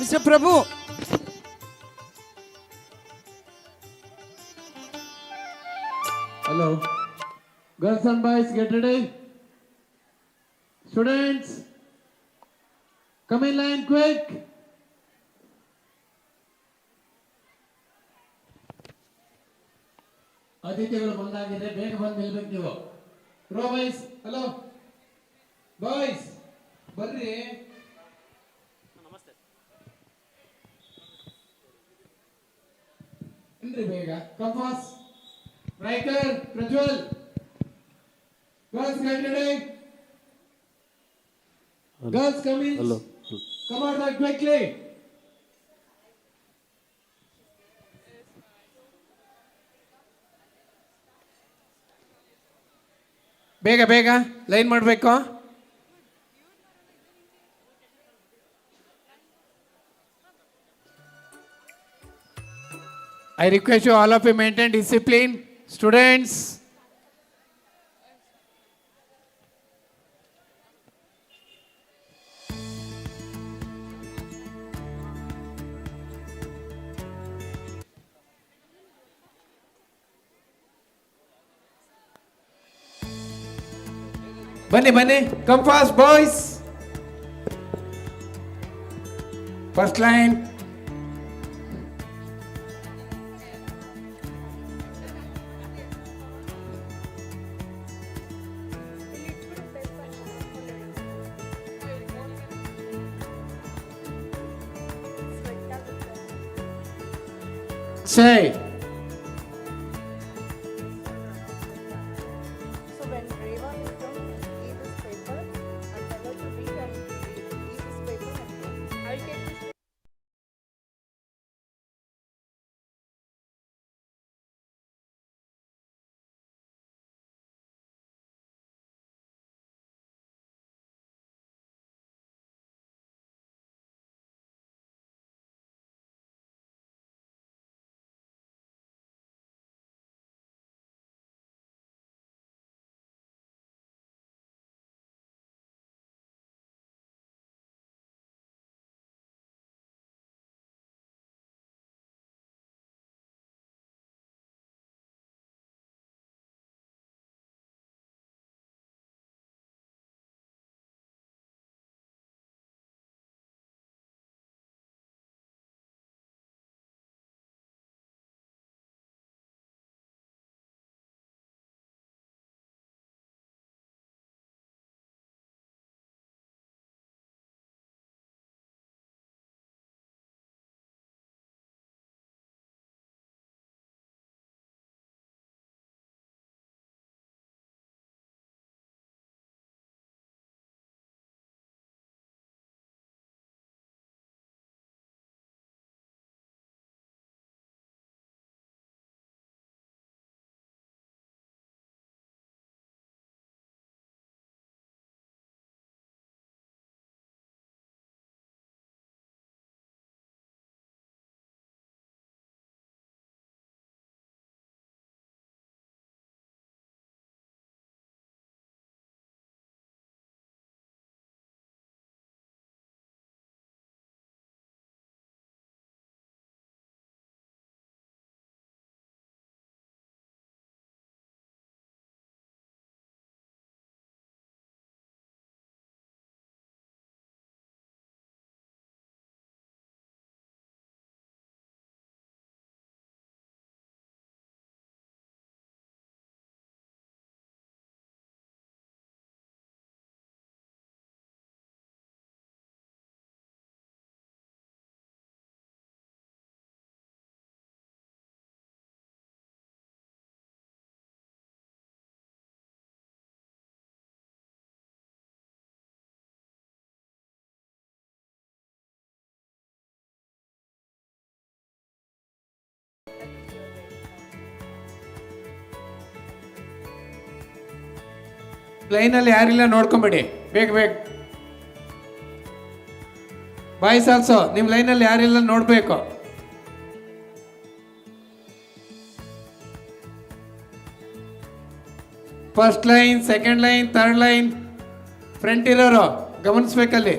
Mr. Prabhu. Hello. Girls and boys, get ready. Students, come in line quick. ಅತಿಥಿಗಳು ಬಂದಾಗಿದೆ, ಬೇಗ ಬಂದು ನಿಲ್ಬೇಕು ನೀವು. ರೋ ಬಾಯ್ಸ್, ಹಲೋ ಬಾಯ್ಸ್, ಬರ್ರಿ. ಇನ್ರಿ ಬೇಗ. Come fast. Writer, Prajwal. Girls, get ready. Girls, come in. Hello. Come out right quickly. ಬೇಗ ಬೇಗ line ಮಾಡಬೇಕು. I request you all of you maintain discipline. Students, ಬನ್ನಿ ಬನ್ನಿ, come fast boys. First line. Say. So when Reva will come, eat this paper and tell her to read and eat this paper and go. I'll take this. ಲೈನಲ್ಲಿ ಯಾರಿಲ್ಲ ನೋಡ್ಕೊಂಬೇಡಿ, ಬೇಗ ಬೇಗ. Boys also ನಿಮ್ಮ ಲೈನಲ್ಲಿ ಯಾರಿಲ್ಲ ನೋಡಬೇಕು. First line, second line, third line, front ಇರೋರು ಗಮನಿಸ್ಬೇಕಲ್ಲಿ.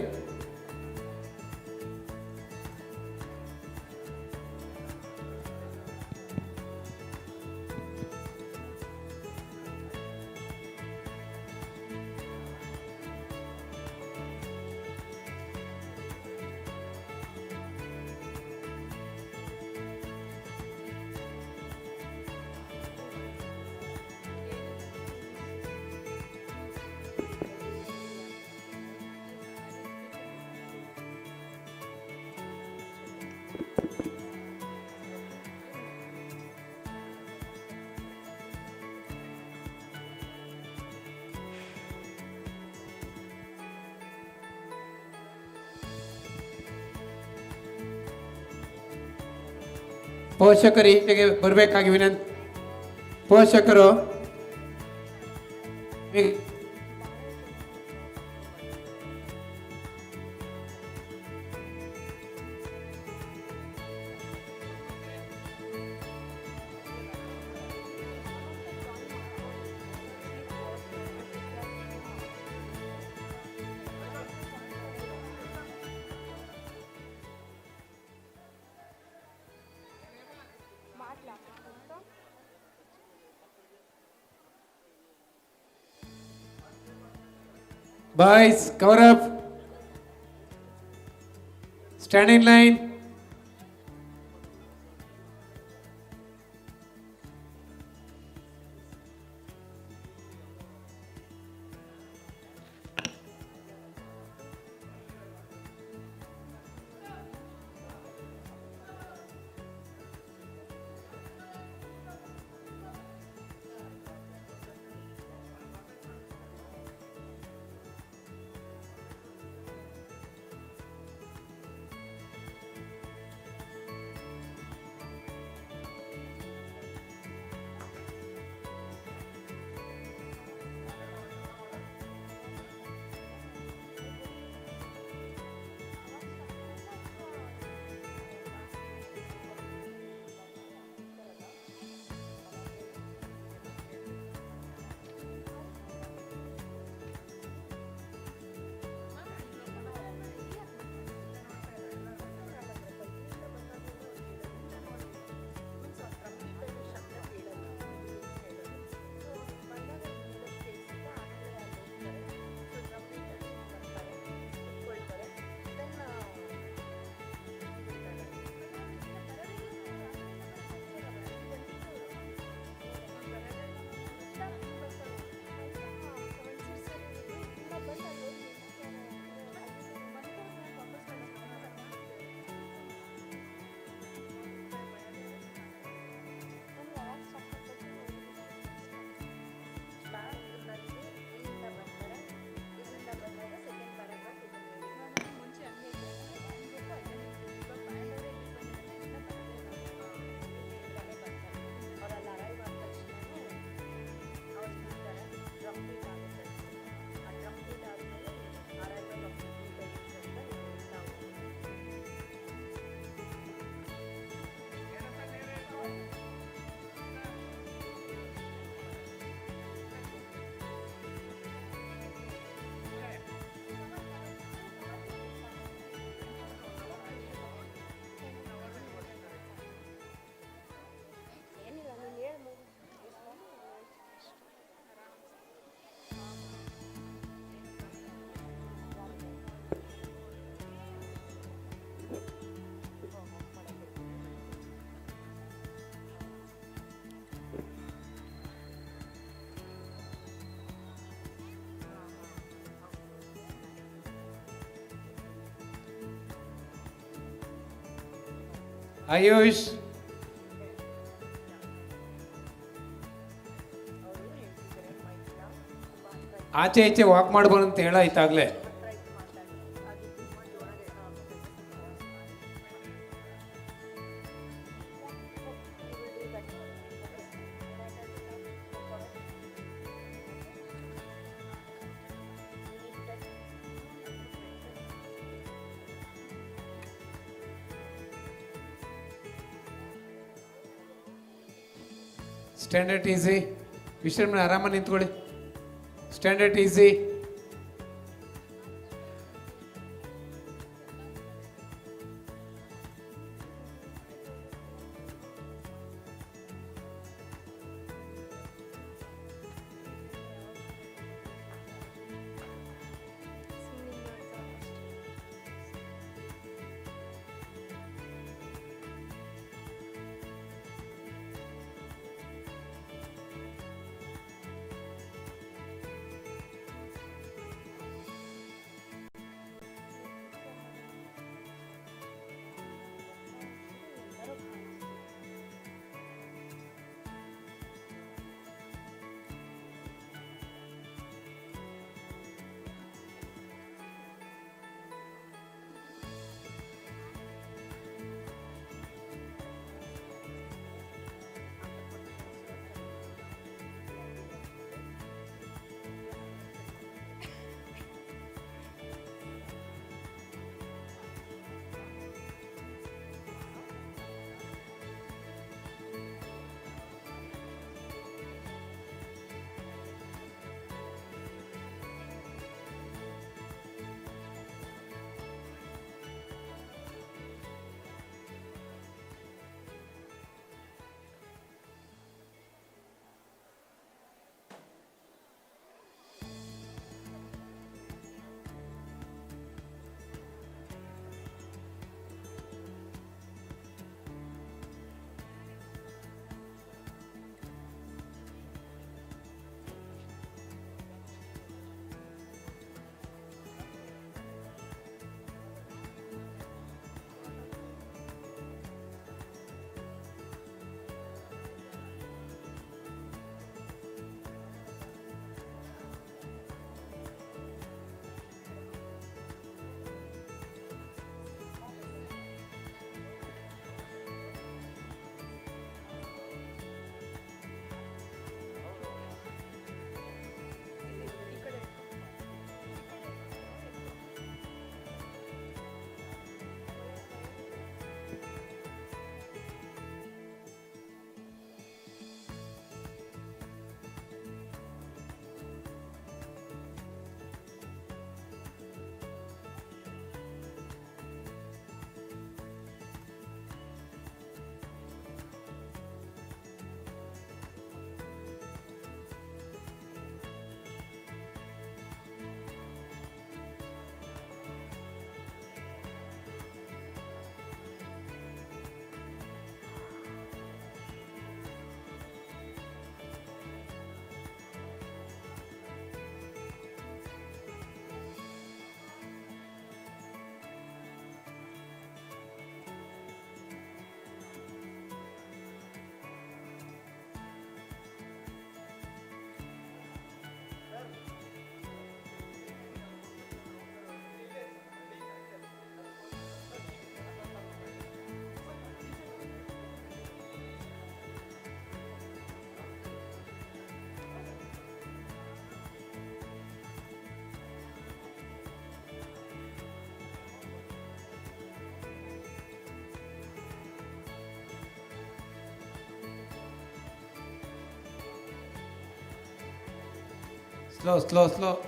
ಪೋಷಕರು ಈಚೆಗೆ ಬರಬೇಕಾಗಿ ವಿನಂತಿ. ಪೋಷಕರು boys, cover up. Stand in line. AYUSH, ಆಚೆ ಈಚೆ ವಾಕ್ ಮಾಡ್ಬೋದು ಅಂತ ಹೇಳಾಯ್ತಾಗ್ಲೇ. Standard easy. ವಿಶ್ರಮಣ ಆರಾಮಾಗಿ ನಿಂತ್ಕೊಳ್ಳಿ. Standard easy. Slow, slow, slow.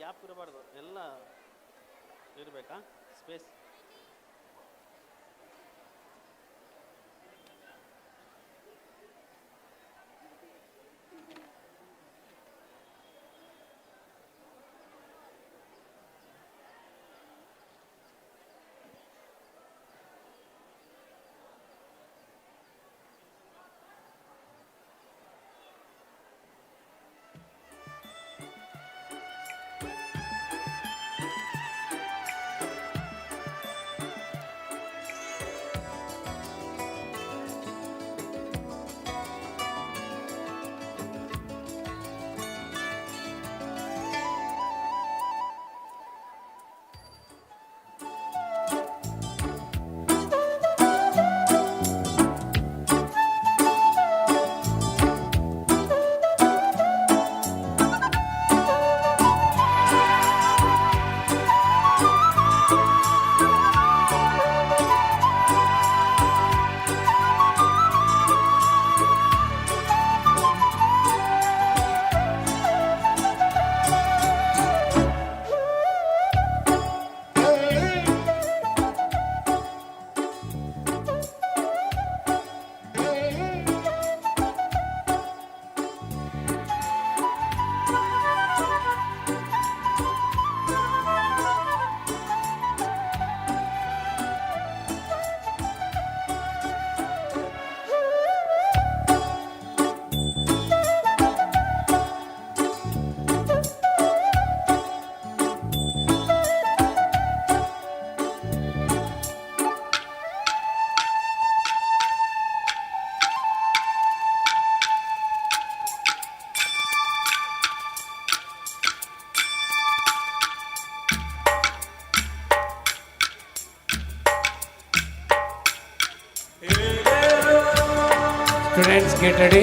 Gap ಇರಬಾರ್ದು, ಎಲ್ಲ ಇರಬೇಕಾ space. Students, get ready.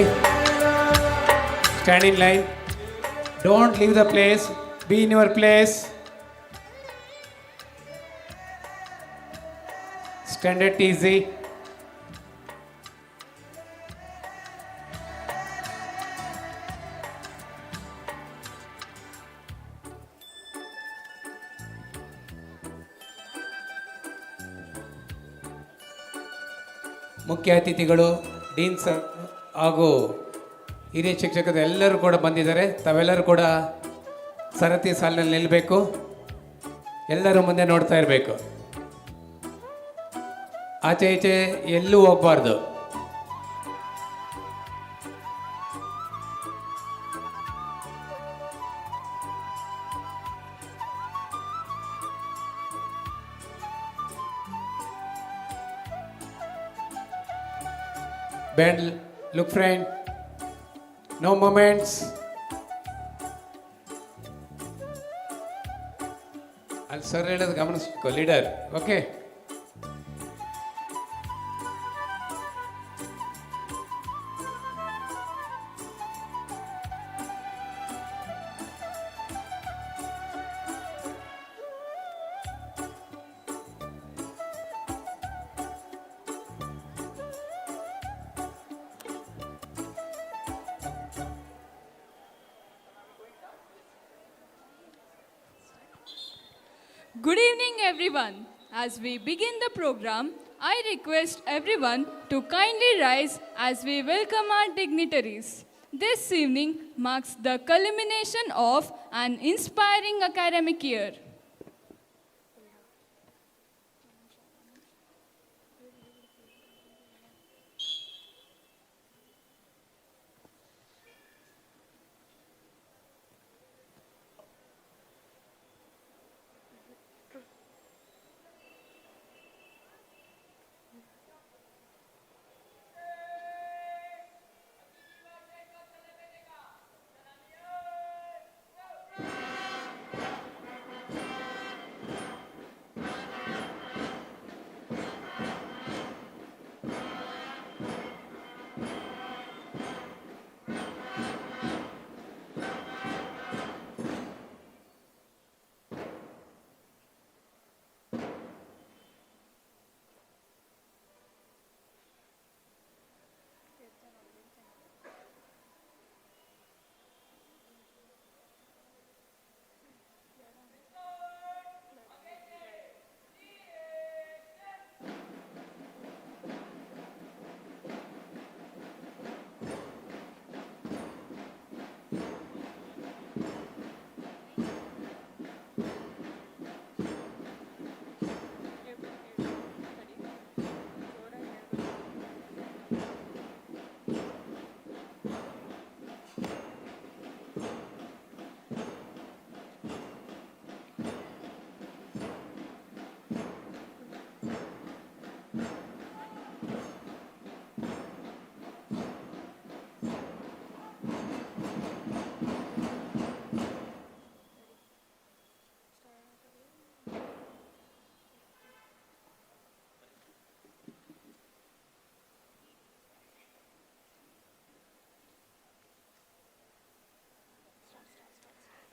Stand in line. Don't leave the place. Be in your place. Stand it easy. ಮುಖ್ಯ ಅತಿಥಿಗಳು, ಡೀನ್ಸ್ ಹಾಗೂ ಹಿರಿಯ ಶಿಕ್ಷಕರು ಎಲ್ಲರೂ ಕೂಡ ಬಂದಿದ್ದಾರೆ. ತಾವೆಲ್ಲರೂ ಕೂಡ ಸರತಿ ಸಾಲಿನಲ್ಲಿ ನಿಲ್ಲಬೇಕು. ಎಲ್ಲರೂ ಮುಂದೆ ನೋಡ್ತಾ ಇರಬೇಕು. ಆಚೆ ಈಚೆ ಎಲ್ಲೂ ಹೋಗಬಾರ್ದು. Bend, look friend. No moments. ಅಲ್ಲಿ ಸರ್ ಹೇಳೋದು ಗಮನಿಸ್ಬೇಕು, leader. Okay, Good evening, everyone. As we begin the program, I request everyone to kindly rise as we welcome our dignitaries. This evening marks the culmination of an inspiring academic year.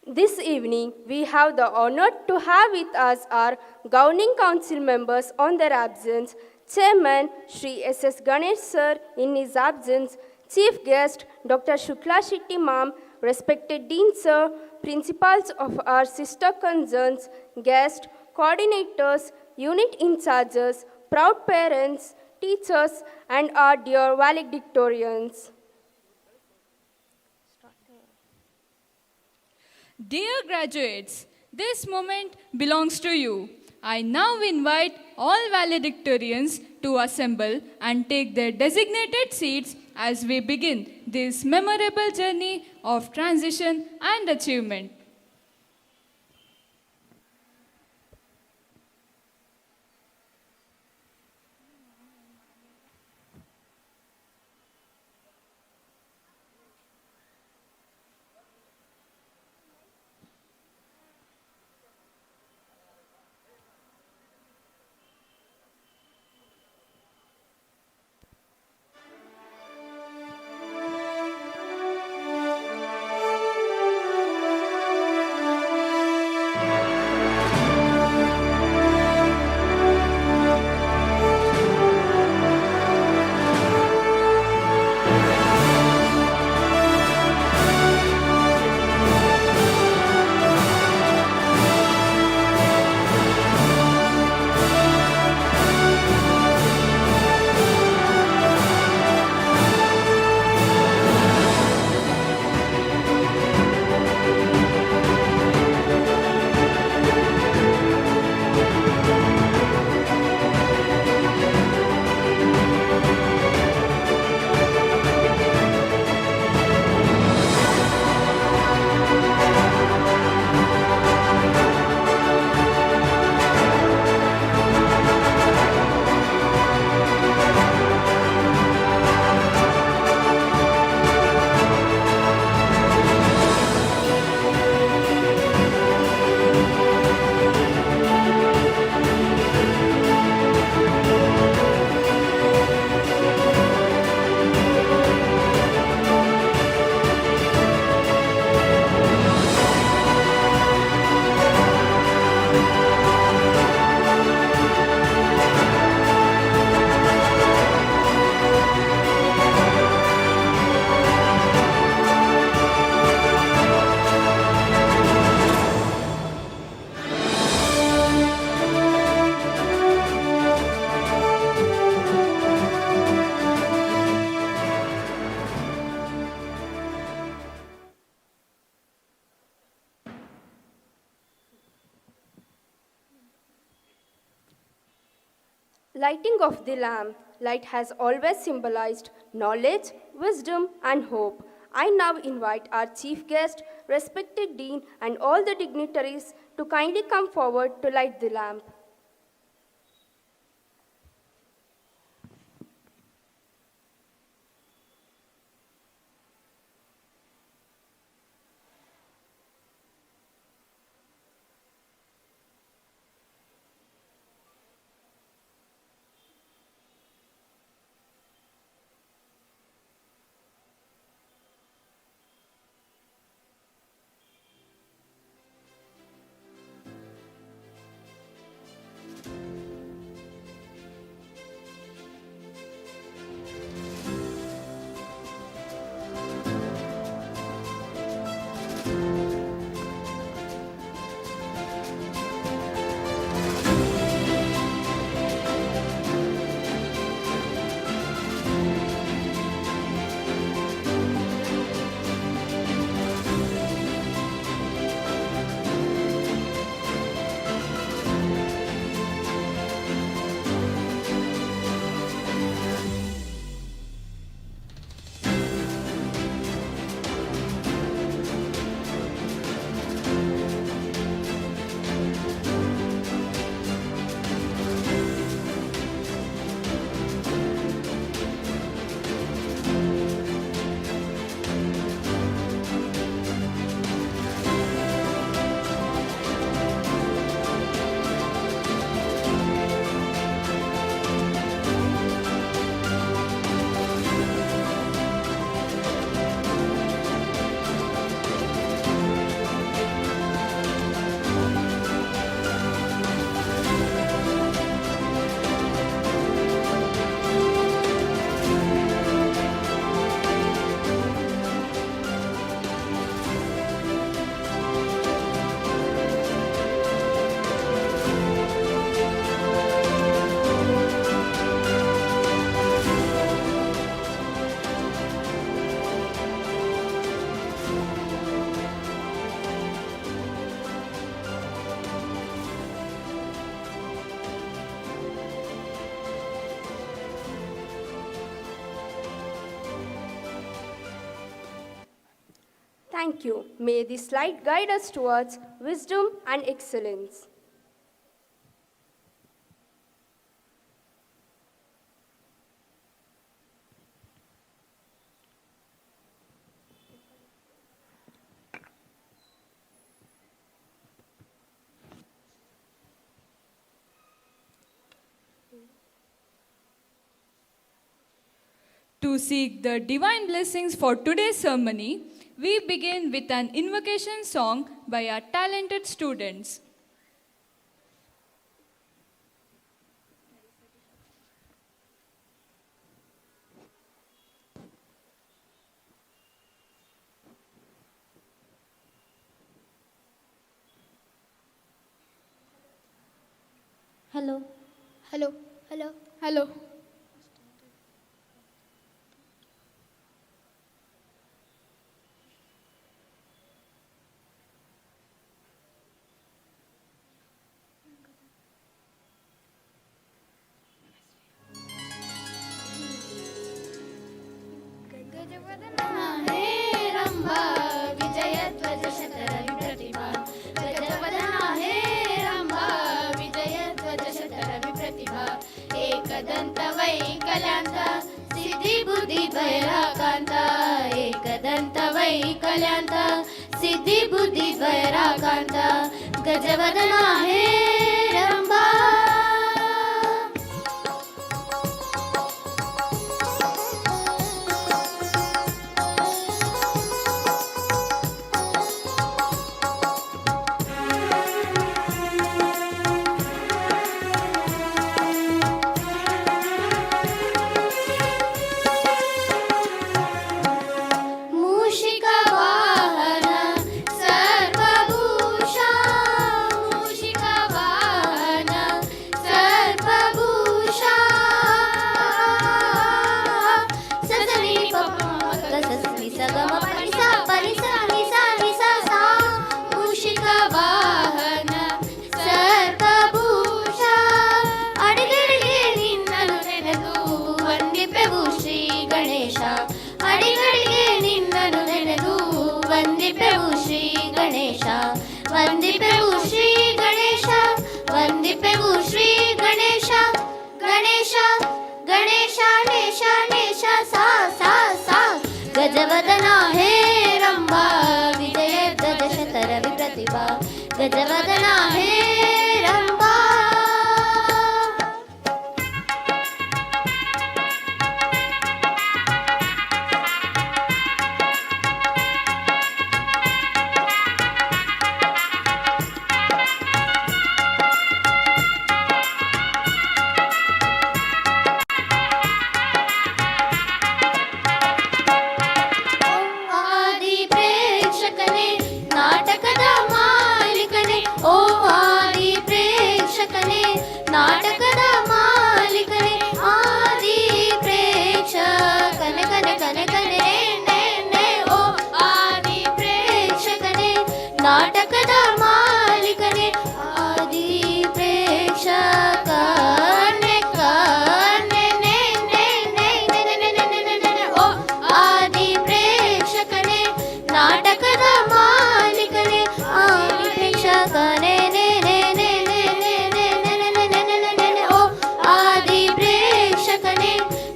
This evening, we have the honor to have with us our governing council members on their absence, Chairman Shri S.S. Ganesh Sir in his absence, Chief Guest Dr. Shukla Shetty Ma'am, respected Dean Sir, principals of our sister concerns, guests, coordinators, unit in charges, proud parents, teachers, and our dear valedictorians. Dear graduates, this moment belongs to you. I now invite all valedictorians to assemble and take their designated seats as we begin this memorable journey of transition and achievement. Lighting of the lamp. Light has always symbolized knowledge, wisdom, and hope. I now invite our chief guest, respected dean, and all the dignitaries to kindly come forward to light the lamp. Thank you. May this light guide us towards wisdom and excellence. To seek the divine blessings for today's ceremony, we begin with an invocation song by our talented students. Hello. Hello. Hello. Hello. Ekdant वैकल्यांत सिद्धि बुद्धि द्वैराकांत एकदंत वैकल्यांत सिद्धि बुद्धि द्वैराकांत गजवदना हे रंभा ವಂದಿಪೆವು ಶ್ರೀ ಗಣೇಶ ವಂದಿಪೆವು ಶ್ರೀ ಗಣೇಶ ಗಣೇಶ ಗಣೇಶ ನೇಶ ನೇಶ ಸಾ ಸಾ ಸಾ ಗಜವದನ ಹೇ ರಂಭಾ ವಿಜಯ ಗಜಶತರ ವಿಪ್ರತಿಭಾ ಗಜವದನ ಹೇ ರಂಭಾ ನಾಟಕದ ಮಾಲೀಕನೇ ಆದಿ ಪ್ರೇಕ್ಷಕನೇ ಕನೆ ಕನೆ ಕನೆ ನೆ ನೆ ಓ ಆದಿ ಪ್ರೇಕ್ಷಕನೇ ನಾಟಕದ ಮಾಲೀಕನೇ ಆದಿ ಪ್ರೇಕ್ಷಕನೇ ಕನೆ ನೆ ನೆ ನೆ ನೆ ನೆ ನೆ ನೆ ಓ ಆದಿ ಪ್ರೇಕ್ಷಕನೇ ನಾಟಕದ ಮಾಲೀಕನೇ ಆದಿ ಪ್ರೇಕ್ಷಕನೇ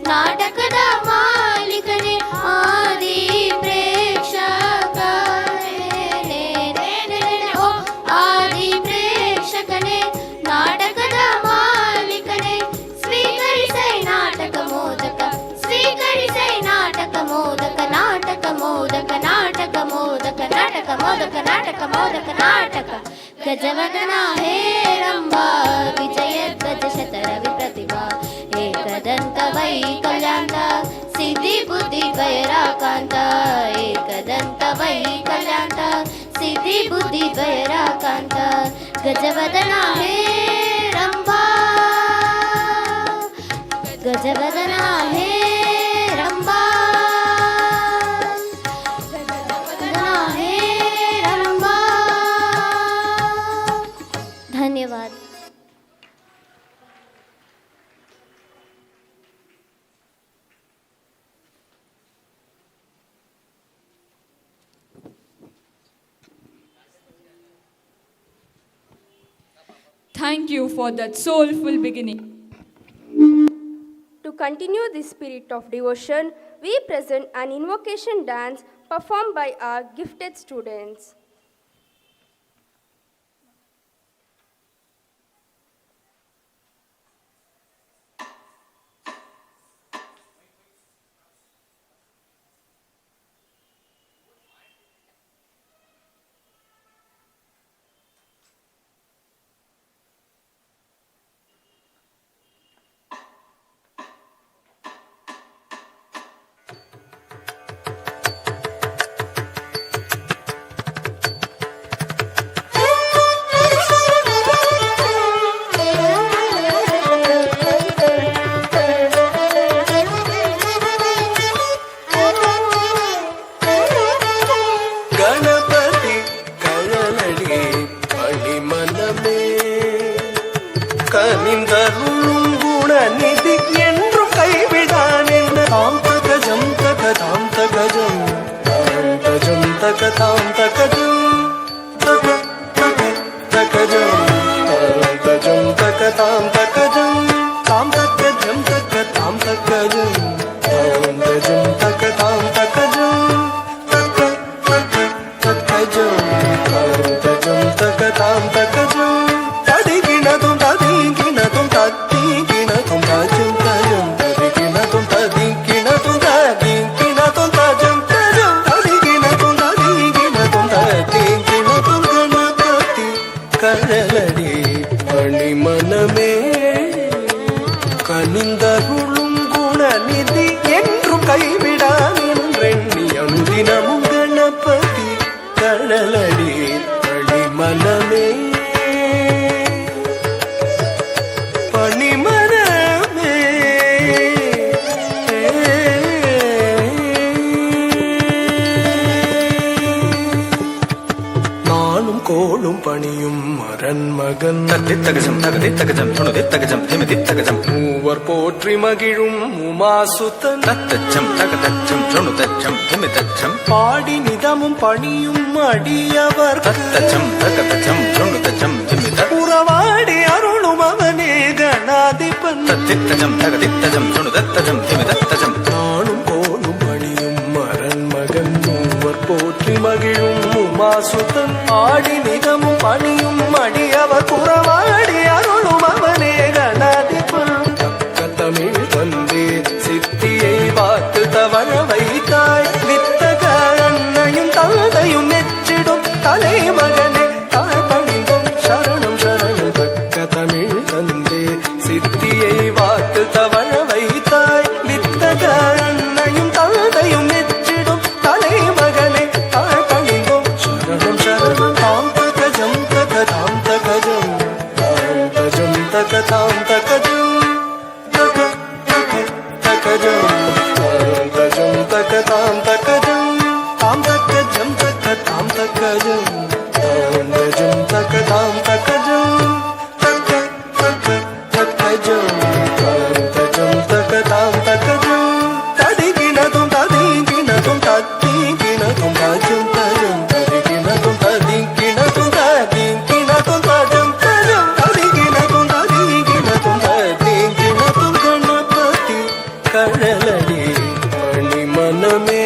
ನಾಟಕದ ಮಾಲೀಕನೇ ಆದಿ ಪ್ರೇಕ್ಷಕನೇ ಓ ಆದಿ ಪ್ರೇಕ್ಷಕನೇ ನಾಟಕದ ಮಾಲೀಕನೇ ಸ್ವೀಕರಿಸೈ ನಾಟಕ ಮೋದಕ ಸ್ವೀಕರಿಸೈ ನಾಟಕ ಮೋದಕ ನಾಟಕ ಮೋದಕ ನಾಟಕ ಮೋದಕ ನಾಟಕ ಮೋದಕ ನಾಟಕ ಮೋದಕ ನಾಟಕ ಗಜವದನ ಹೇ ರಂಭಾ ವಿಜಯ ಗಜಶತರ ವಿಪ್ರತಿಭಾ एकदंत वैकल्यांत सिद्धि बुद्धि द्वैराकांत एकदंत वैकल्यांत सिद्धि बुद्धि द्वैराकांत गजवदना हे रंभा गजवदना हे रंभा गजवदना हे रंभा धन्यवाद Thank you for that soulful beginning. To continue this spirit of devotion, we present an invocation dance performed by our gifted students. Ganapati ಕಳಲಡಿ ಮಣಿಮನಮೇ கனிந்தருளும் Gunanidhi என்று கைவிடானென்ன தாம் தகஜம் தகதாம் தகஜம் தகஜம் தகதாம் தகஜம் தக தக தகஜம் தகஜம் தகதாம் தகஜம் தாம் தகஜம் தகதாம் தகஜம் தகஜம் தகதாம் தகஜம் தக தக தகஜம் தகஜம் தகதாம் தகஜம் ததிகிணதும் ததிகிணதும் ததிகிணதும் தஜம் தஜம் ததிகிணதும் ததிகிணதும் ததிகிணதும் தஜம் தஜம் ததிகிணதும் ததிகிணதும் ததிகிணதும் கணபதி கழலடி மணிமனமே கனிந்தருளும் குணநிதி என்றும் கைவிடானென்றெண்ணி அனுதினமும் கணபதி கழலடி மணிமனமே பணிமனமே நானும் கோளும் பணியும் அரண்மகன் தகஜம் தகதி தகஜம் துணுதி தகஜம் திமிதி தகஜம் மூவர் போற்றி மகிழும் உமாசுத்தன் தத்தச்சம் தகதச்சம் துணுதச்சம் திமிதச்சம் பாடி நிதமும் பணியும் அடியவர் தத்தச்சம் தகதச்சம் துணுதச்சம் திமித உறவாடி அருளும் அவனே கணாதிபன் தத்தித்தஜம் தகதித்தஜம் துணுதத்தஜம் திமிதத்தஜம் நானும் கோளும் பணியும் அரண்மகன் மூவர் போற்றி மகிழும் உமாசுத்தன் ஆடி நிதமும் பணியும் அடியவர் புறவாடி அருளும் அவனே கணாதிபன் தமிழ் தந்தே சித்தியை பார்த்து தவழ வைத்தாய் வித்தக அன்னையும் தந்தையும் நெச்சிடும் தலைமகனே தாழ் பணிந்தும் சரணம் சரணம் தக்க தமிழ் தந்தே சித்தியை பார்த்து தவழ வைத்தாய் வித்தக அன்னையும் தந்தையும் நெச்சிடும் தலைமகனே தாழ் பணிந்தும் சரணம் சரணம் தாம் தகஜம் தகதாம் தகஜம் தாம் தஜம் தகதாம் தகஜம் தக தக தகஜம் தாம் தஜம் தகதாம் தகஜம் தாம் தகஜம் தகதாம் தகஜம் தாம் தஜம் தகதாம் தகஜம் தக தக தகஜம் தாம் தஜம் தகதாம் தகஜம் ததிகிணதும் ததிகிணதும் ததிகிணதும் தஜம் தஜம் ததிகிணதும் ததிகிணதும் ததிகிணதும் தஜம் தஜம் ததிகிணதும் ததிகிணதும் ததிகிணதும் கணபதி கழலடி மணிமனமே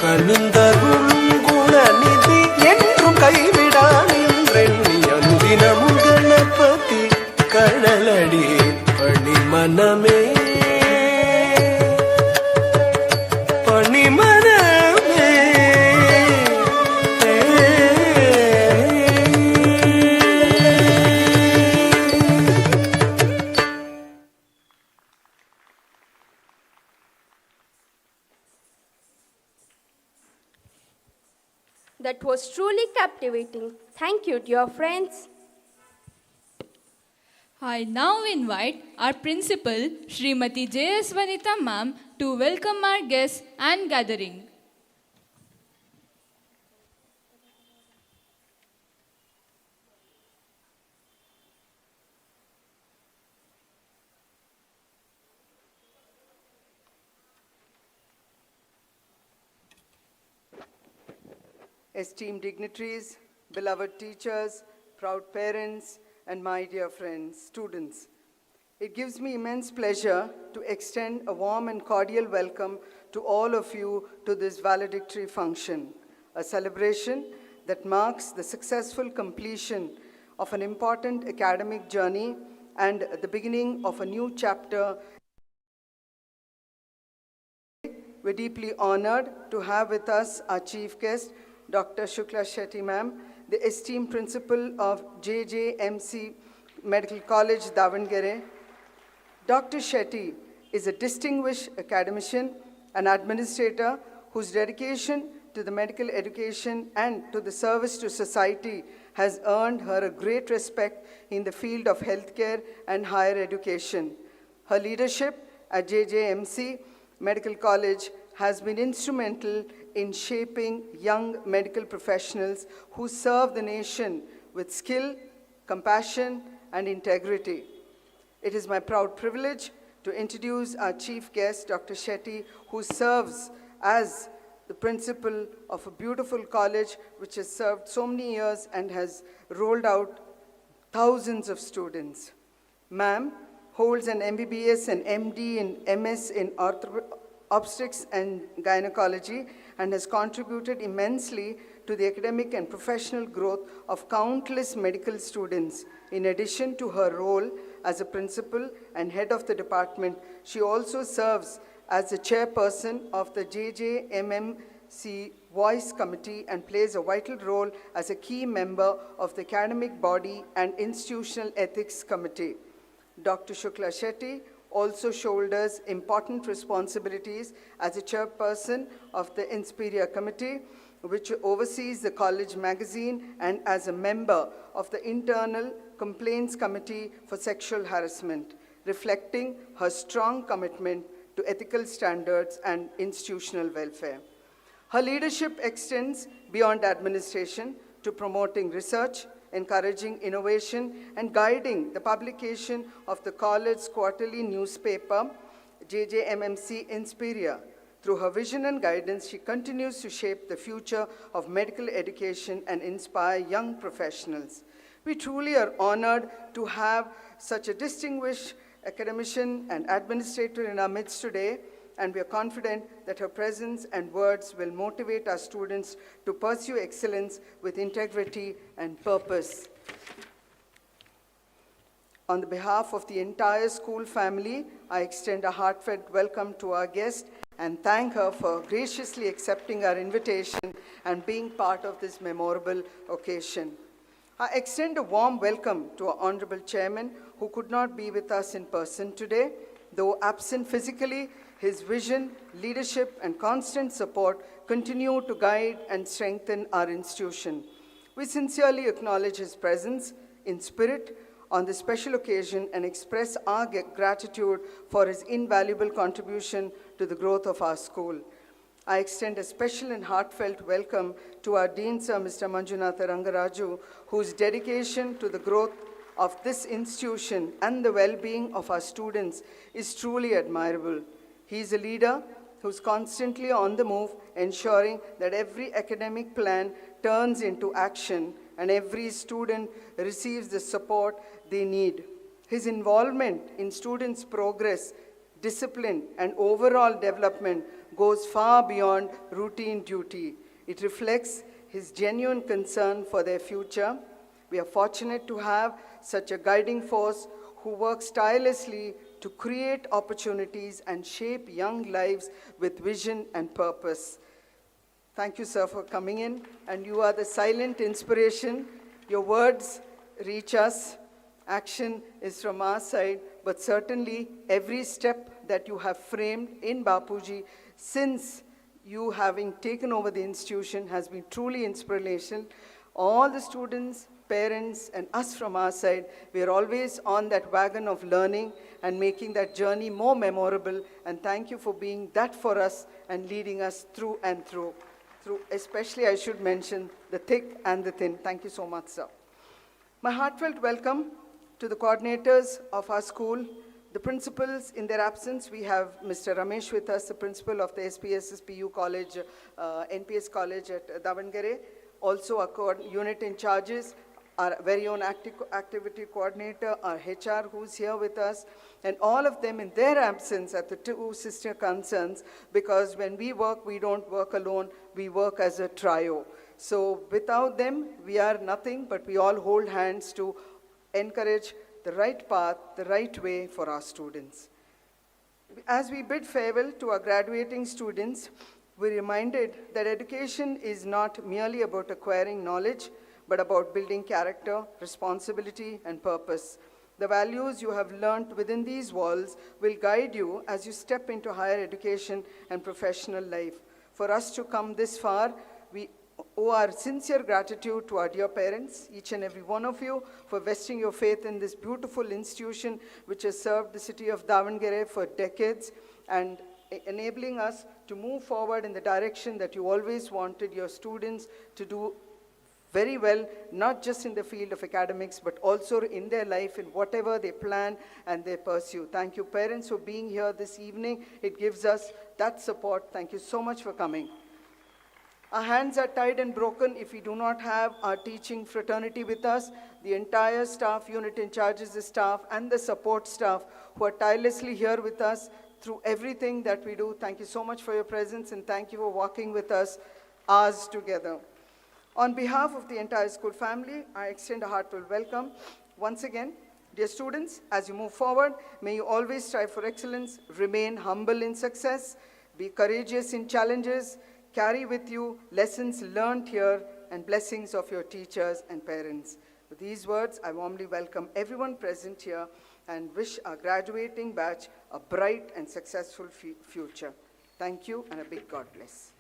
கனிந்தருளும் குணநிதி என்றும் கைவிடானென்றெண்ணி அனுதினமும் Ganapathi கழலடி பணிமனமே பணிமனமே That was truly captivating. Thank you, dear friends. I now invite our principal, Srimati J.S. Vanitha ma'am, to welcome our guests and gathering. Esteemed dignitaries, beloved teachers, proud parents, and my dear friends, students. It gives me immense pleasure to extend a warm and cordial welcome to all of you to this valedictory function, a celebration that marks the successful completion of an important academic journey and the beginning of a new chapter. We're deeply honored to have with us our chief guest, Dr. Shukla Shetty ma'am, the esteemed principal of JJMC Medical College, Davangere. Dr. Shetty is a distinguished academician and administrator whose dedication to the medical education and to the service to society has earned her a great respect in the field of healthcare and higher education. Her leadership at JJMC Medical College has been instrumental in shaping young medical professionals who serve the nation with skill, compassion, and integrity. It is my proud privilege to introduce our chief guest, Dr. Shetty, who serves as the principal of a beautiful college which has served so many years and has rolled out thousands of students. Ma'am holds an MBBS and MD and MS in obstetrics and gynecology and has contributed immensely to the academic and professional growth of countless medical students. In addition to her role as a principal and head of the department, she also serves as the chairperson of the JJMMC Voice Committee and plays a vital role as a key member of the academic body and institutional ethics committee. Dr. Shukla Shetty also shoulders important responsibilities as a chairperson of the Inspiria Committee, which oversees the college magazine, and as a member of the Internal Complaints Committee for Sexual Harassment, reflecting her strong commitment to ethical standards and institutional welfare. Her leadership extends beyond administration to promoting research, encouraging innovation, and guiding the publication of the college's quarterly newspaper, JJMMC Inspiria. Through her vision and guidance, she continues to shape the future of medical education and inspire young professionals. We truly are honored to have such a distinguished academician and administrator in our midst today, and we are confident that her presence and words will motivate our students to pursue excellence with integrity and purpose. On the behalf of the entire school family, I extend a heartfelt welcome to our guest and thank her for graciously accepting our invitation and being part of this memorable occasion. I extend a warm welcome to our Honorable Chairman, who could not be with us in person today. Though absent physically, his vision, leadership, and constant support continue to guide and strengthen our institution. We sincerely acknowledge his presence in spirit on this special occasion and express our gratitude for his invaluable contribution to the growth of our school. I extend a special and heartfelt welcome to our Dean Sir, Mr. Manjunatha Rangaraju, whose dedication to the growth of this institution and the well-being of our students is truly admirable. He is a leader who's constantly on the move, ensuring that every academic plan turns into action and every student receives the support they need. His involvement in students' progress, discipline, and overall development goes far beyond routine duty. It reflects his genuine concern for their future. We are fortunate to have such a guiding force who works tirelessly to create opportunities and shape young lives with vision and purpose. Thank you, sir, for coming in, and you are the silent inspiration. Your words reach us. Action is from our side, but certainly every step that you have framed in Bapuji since you having taken over the institution has been truly inspirational. All the students, parents, and us from our side, we are always on that wagon of learning and making that journey more memorable. And thank you for being that for us and leading us through and through. Especially, I should mention the thick and the thin. Thank you so much, sir. My heartfelt welcome to the coordinators of our school, the principals in their absence. We have Mr. Ramesh with us, the principal of the SPSSPU College, NPS College at Davangere. Also our unit in charges, our very own activity coordinator, our HR who's here with us, and all of them in their absence at the two sister concerns, because when we work, we don't work alone, we work as a trio. So without them, we are nothing, but we all hold hands to encourage the right path, the right way for our students. As we bid farewell to our graduating students, we're reminded that education is not merely about acquiring knowledge, but about building character, responsibility, and purpose. The values you have learnt within these walls will guide you as you step into higher education and professional life. For us to come this far, we owe our sincere gratitude to our dear parents, each and every one of you, for vesting your faith in this beautiful institution which has served the city of Davangere for decades and enabling us to move forward in the direction that you always wanted your students to do very well, not just in the field of academics, but also in their life, in whatever they plan and they pursue. Thank you, parents, for being here this evening. It gives us that support. Thank you so much for coming. Our hands are tied and broken if we do not have our teaching fraternity with us. The entire staff unit in charge is the staff and the support staff who are tirelessly here with us through everything that we do. Thank you so much for your presence, and thank you for walking with us hours together. On behalf of the entire school family, I extend a heartfelt welcome. Once again, dear students, as you move forward, may you always strive for excellence, remain humble in success, be courageous in challenges, carry with you lessons learned here and blessings of your teachers and parents. With these words, I warmly welcome everyone present here and wish our graduating batch a bright and successful future. Thank you, and a big God bless.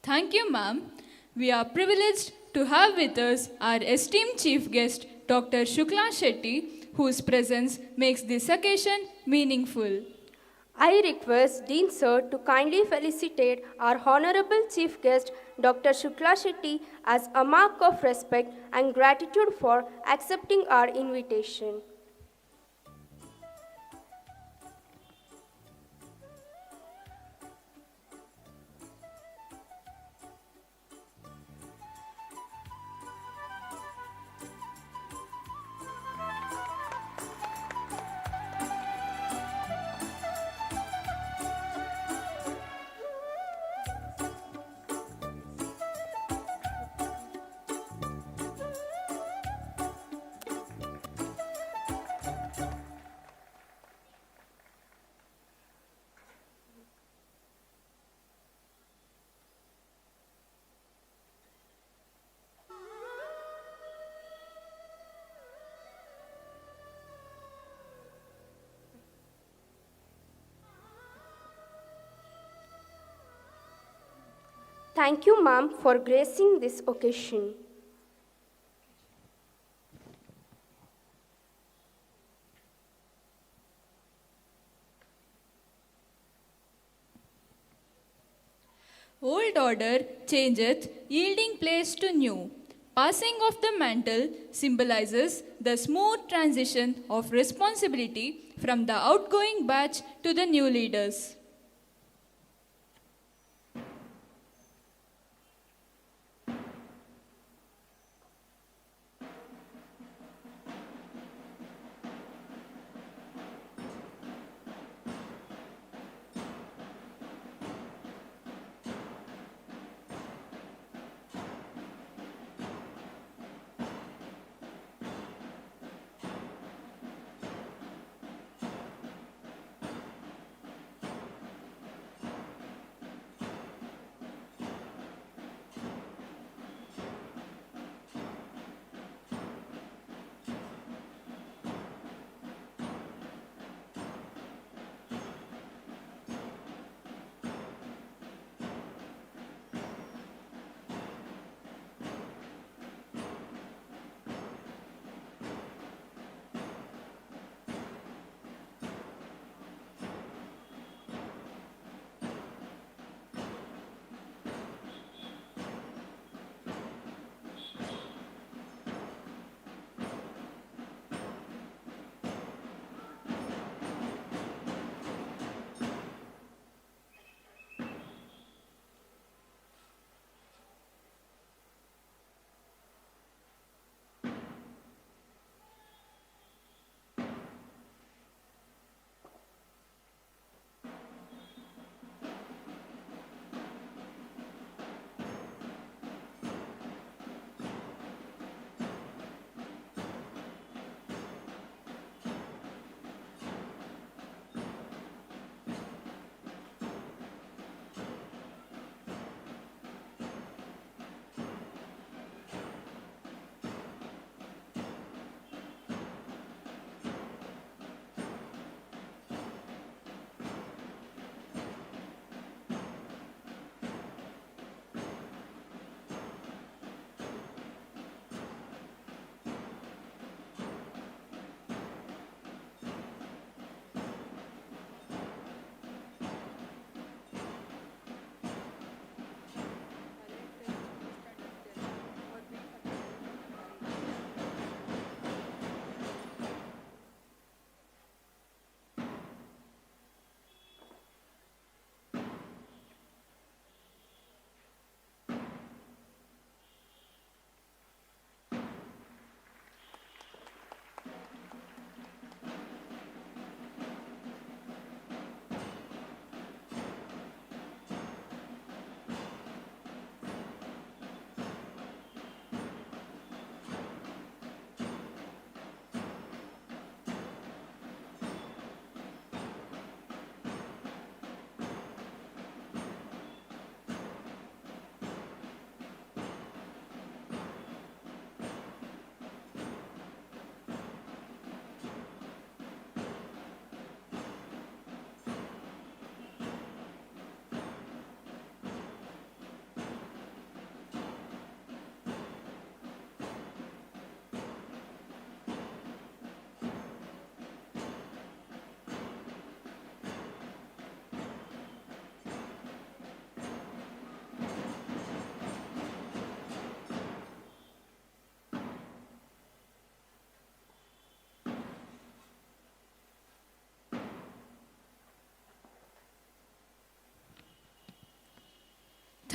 Thank you, ma'am. We are privileged to have with us our esteemed chief guest, Dr. Shukla Shetty, whose presence makes this occasion meaningful. I request Dean Sir to kindly felicitate our Honorable Chief Guest, Dr. Shukla Shetty, as a mark of respect and gratitude for accepting our invitation. Thank you, ma'am, for gracing this occasion. Old order changeth, yielding place to new. Passing of the mantle symbolizes the smooth transition of responsibility from the outgoing batch to the new leaders.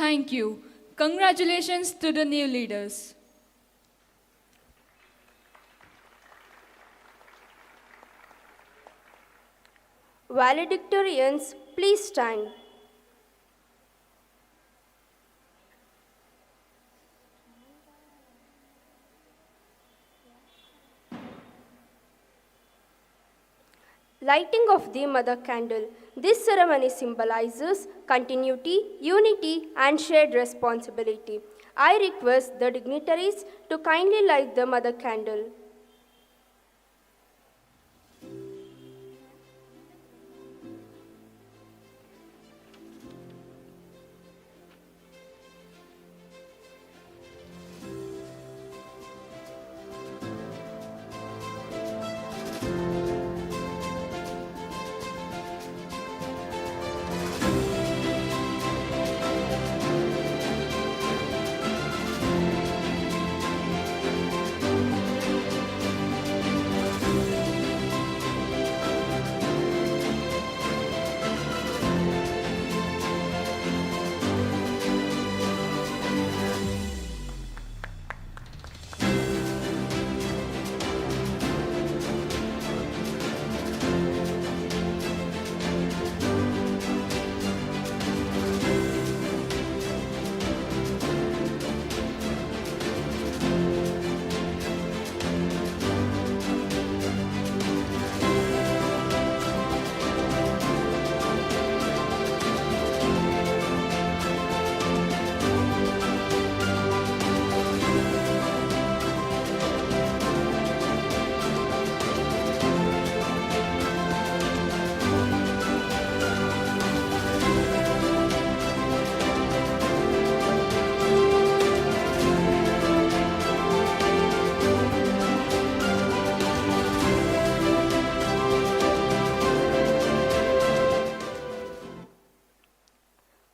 Thank you. Congratulations to the new leaders. Valedictorians, please stand. Lighting of the mother candle. This ceremony symbolizes continuity, unity, and shared responsibility. I request the dignitaries to kindly light the mother candle.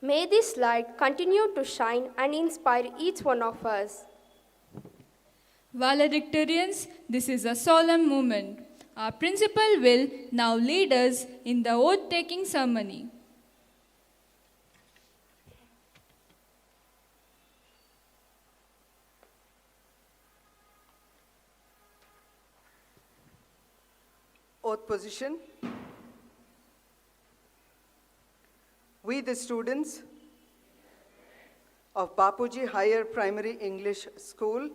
May this light continue to shine and inspire each one of us. Valedictorians, this is a solemn moment. Our principal will now lead us in the oath-taking ceremony. Oath position. We, the students of Bapuji Higher Primary English School,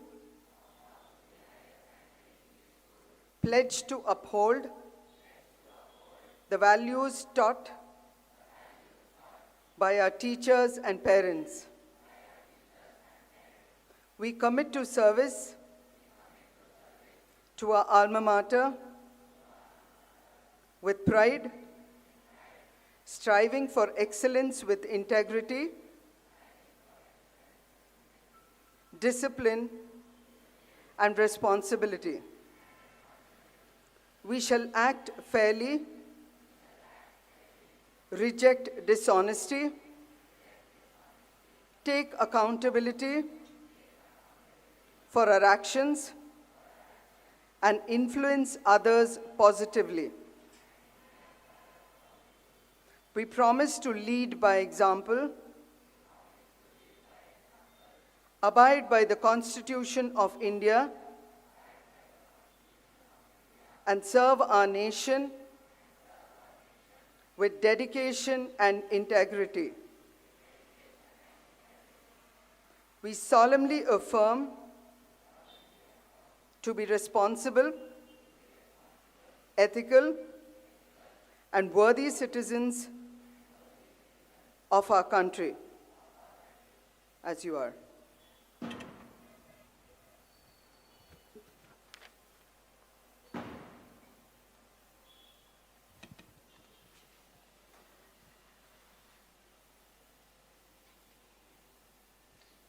pledge to uphold the values taught by our teachers and parents. We commit to service to our alma mater with pride, striving for excellence with integrity, discipline, and responsibility. We shall act fairly, reject dishonesty, take accountability for our actions, and influence others positively. We promise to lead by example, abide by the Constitution of India, and serve our nation with dedication and integrity. We solemnly affirm to be responsible, ethical, and worthy citizens of our country, as you are.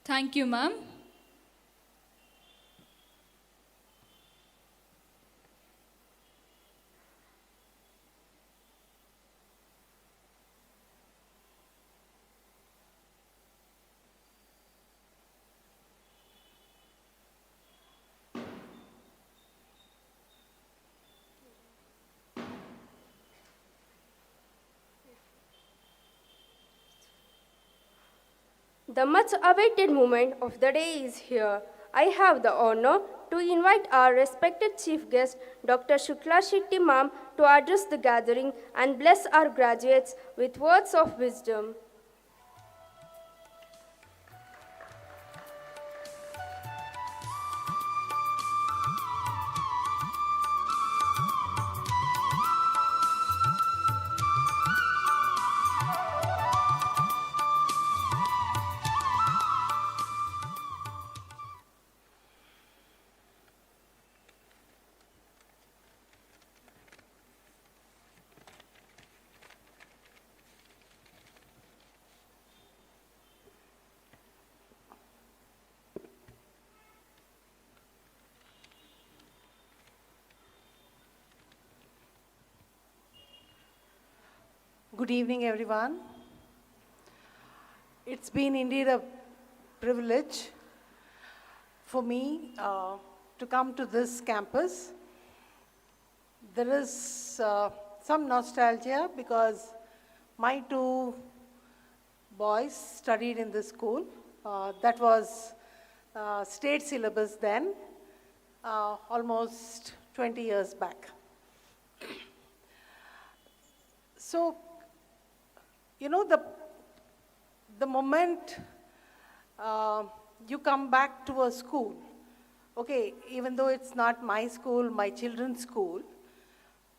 Thank you, ma'am. The much awaited moment of the day is here. I have the honor to invite our respected chief guest, Dr. Shukla Shetty Ma'am, to address the gathering and bless our graduates with words of wisdom. Good evening, everyone. It's been indeed a privilege for me to come to this campus. There is some nostalgia because my two boys studied in this school. That was state syllabus then, almost 20 years back. So, you know, the moment you come back to a school, okay, even though it's not my school, my children's school,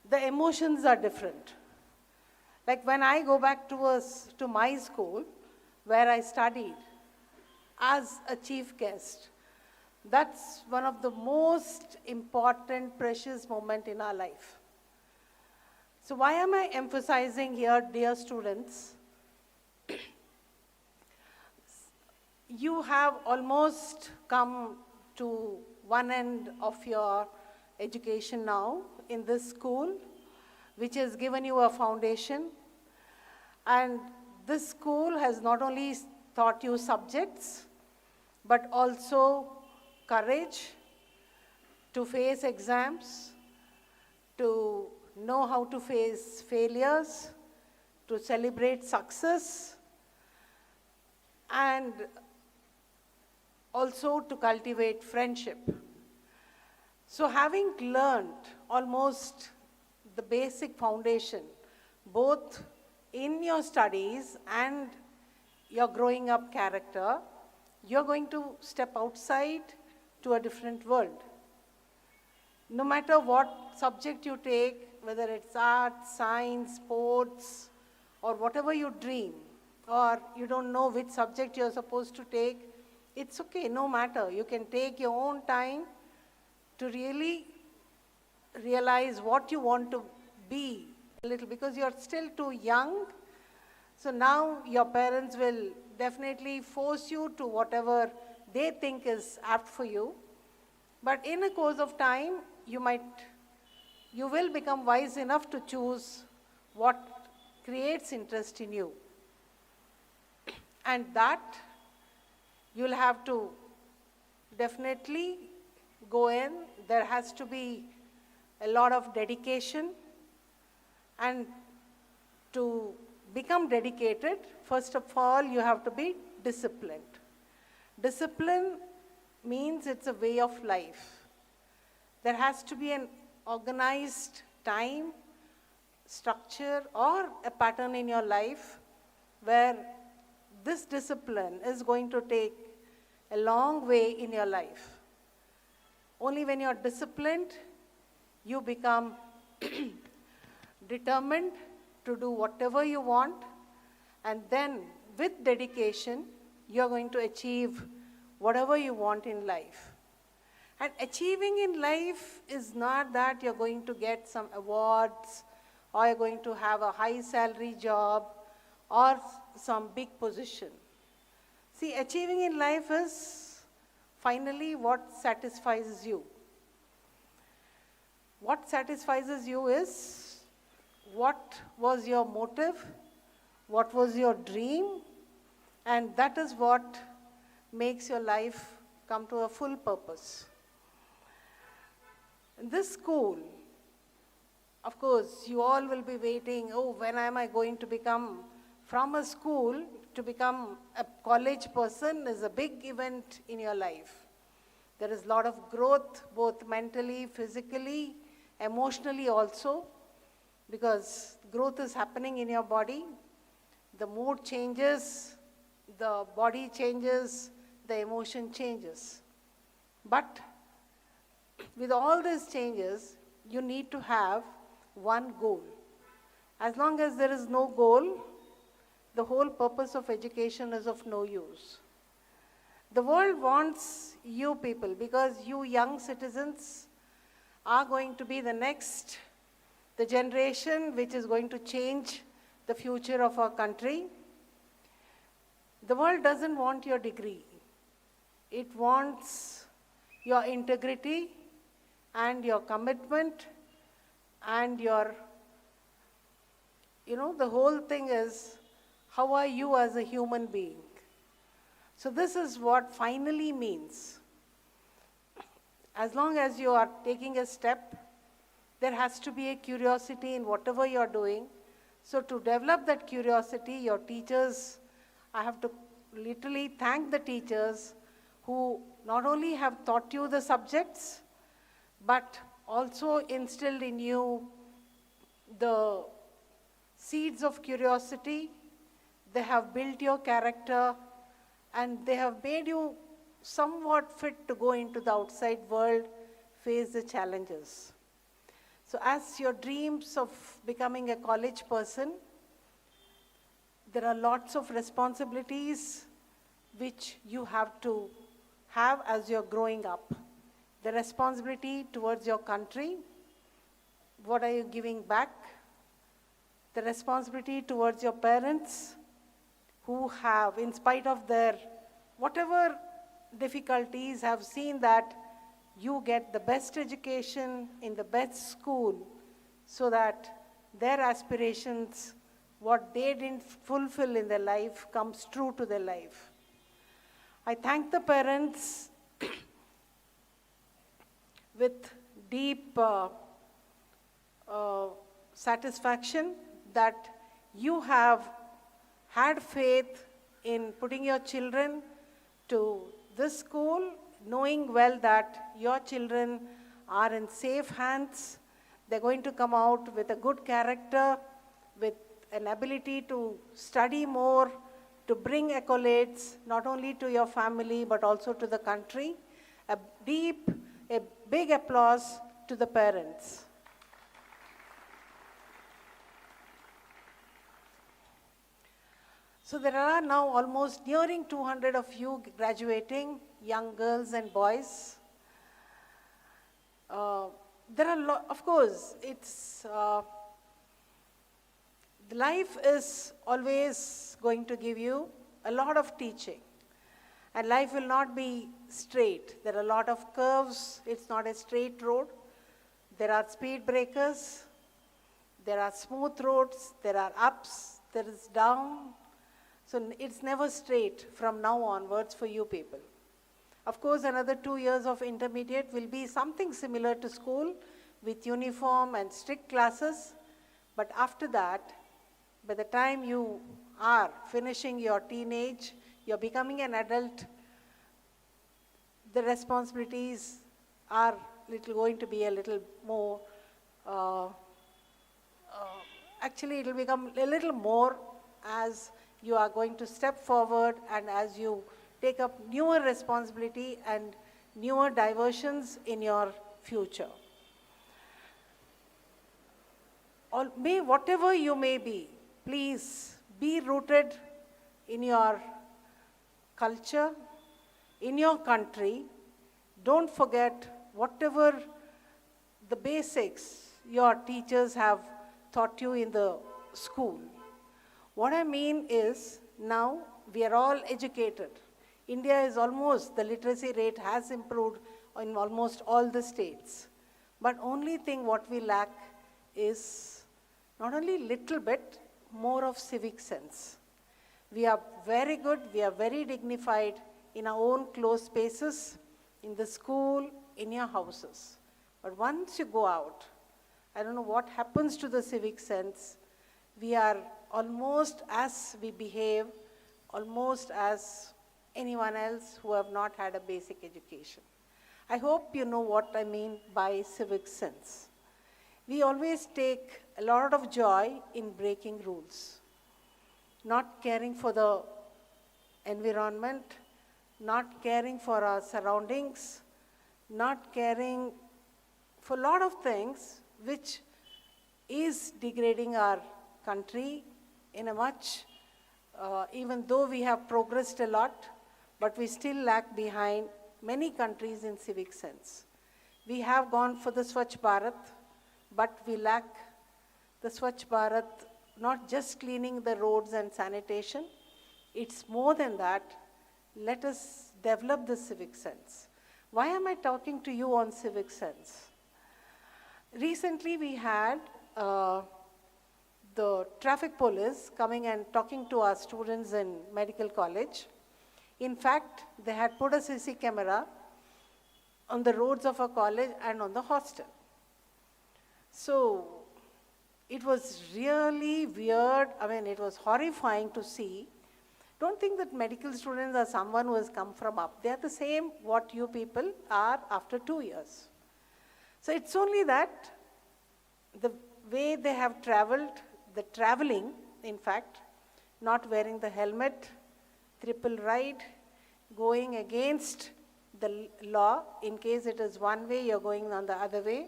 the emotions are different. Like when I go back to my school, where I studied as a chief guest, that's one of the most important, precious moment in our life. So why am I emphasizing here, dear students? You have almost come to one end of your education now in this school, which has given you a foundation. And this school has not only taught you subjects, but also courage to face exams, to know how to face failures, to celebrate success, and also to cultivate friendship. So having learned almost the basic foundation, both in your studies and your growing up character, you're going to step outside to a different world. No matter what subject you take, whether it's art, science, sports, or whatever you dream, or you don't know which subject you're supposed to take, it's okay, no matter. You can take your own time to really realize what you want to be a little, because you're still too young. So now your parents will definitely force you to whatever they think is apt for you. But in a course of time, you will become wise enough to choose what creates interest in you. And that you'll have to definitely go in. There has to be a lot of dedication. And to become dedicated, first of all, you have to be disciplined. Discipline means it's a way of life. There has to be an organized time, structure, or a pattern in your life where this discipline is going to take a long way in your life. Only when you're disciplined, you become determined to do whatever you want, and then with dedication, you're going to achieve whatever you want in life. And achieving in life is not that you're going to get some awards, or you're going to have a high salary job, or some big position. See, achieving in life is finally what satisfies you. What satisfies you is what was your motive, what was your dream, and that is what makes your life come to a full purpose. In this school, of course, you all will be waiting, oh, when am I going to become from a school to become a college person is a big event in your life. There is a lot of growth, both mentally, physically, emotionally also, because growth is happening in your body. The mood changes, the body changes, the emotion changes. But with all these changes, you need to have one goal. As long as there is no goal, the whole purpose of education is of no use. The world wants you people, because you young citizens are going to be the next, the generation which is going to change the future of our country. The world doesn't want your degree. It wants your integrity and your commitment and your, the whole thing is, how are you as a human being? So this is what finally means. As long as you are taking a step, there has to be a curiosity in whatever you're doing. So to develop that curiosity, your teachers, I have to literally thank the teachers who not only have taught you the subjects, but also instilled in you the seeds of curiosity. They have built your character, and they have made you somewhat fit to go into the outside world, face the challenges. So as your dreams of becoming a college person, there are lots of responsibilities which you have to have as you're growing up. The responsibility towards your country, what are you giving back? The responsibility towards your parents, who have, in spite of their whatever difficulties, have seen that you get the best education in the best school, so that their aspirations, what they didn't fulfill in their life, comes true to their life. I thank the parents with deep satisfaction that you have had faith in putting your children to this school, knowing well that your children are in safe hands. They're going to come out with a good character, with an ability to study more, to bring accolades, not only to your family, but also to the country. A big applause to the parents. So there are now almost nearing 200 of you graduating, young girls and boys. There are, of course, life is always going to give you a lot of teaching. And life will not be straight. There are a lot of curves. It's not a straight road. There are speed breakers. There are smooth roads. There are ups. There is down. So it's never straight from now onwards for you people. Of course, another 2 years of intermediate will be something similar to school with uniform and strict classes. But after that, by the time you are finishing your teenage, you're becoming an adult, the responsibilities are going to be a little more, actually it will become a little more as you are going to step forward and as you take up newer responsibility and newer diversions in your future. Whatever you may be, please be rooted in your culture, in your country. Don't forget whatever the basics your teachers have taught you in the school. What I mean is, now we are all educated. India is almost, the literacy rate has improved in almost all the states. But only thing what we lack is not only little bit, more of civic sense. We are very good, we are very dignified in our own closed spaces, in the school, in your houses. But once you go out, I don't know what happens to the civic sense. We are almost, as we behave, almost as anyone else who have not had a basic education. I hope you know what I mean by civic sense. We always take a lot of joy in breaking rules, not caring for the environment, not caring for our surroundings, not caring for a lot of things which is degrading our country in a much, even though we have progressed a lot, but we still lag behind many countries in civic sense. We have gone for the Swachh Bharat, but we lack the Swachh Bharat, not just cleaning the roads and sanitation. It's more than that. Let us develop the civic sense. Why am I talking to you on civic sense? Recently we had the traffic police coming and talking to our students in medical college. In fact, they had put a CC camera on the roads of our college and on the hostel. So it was really weird. I mean, it was horrifying to see. Don't think that medical students are someone who has come from up. They are the same what you people are after 2 years. So it's only that the way they have traveled, the traveling, in fact, not wearing the helmet, triple ride, going against the law. In case it is one way, you're going on the other way,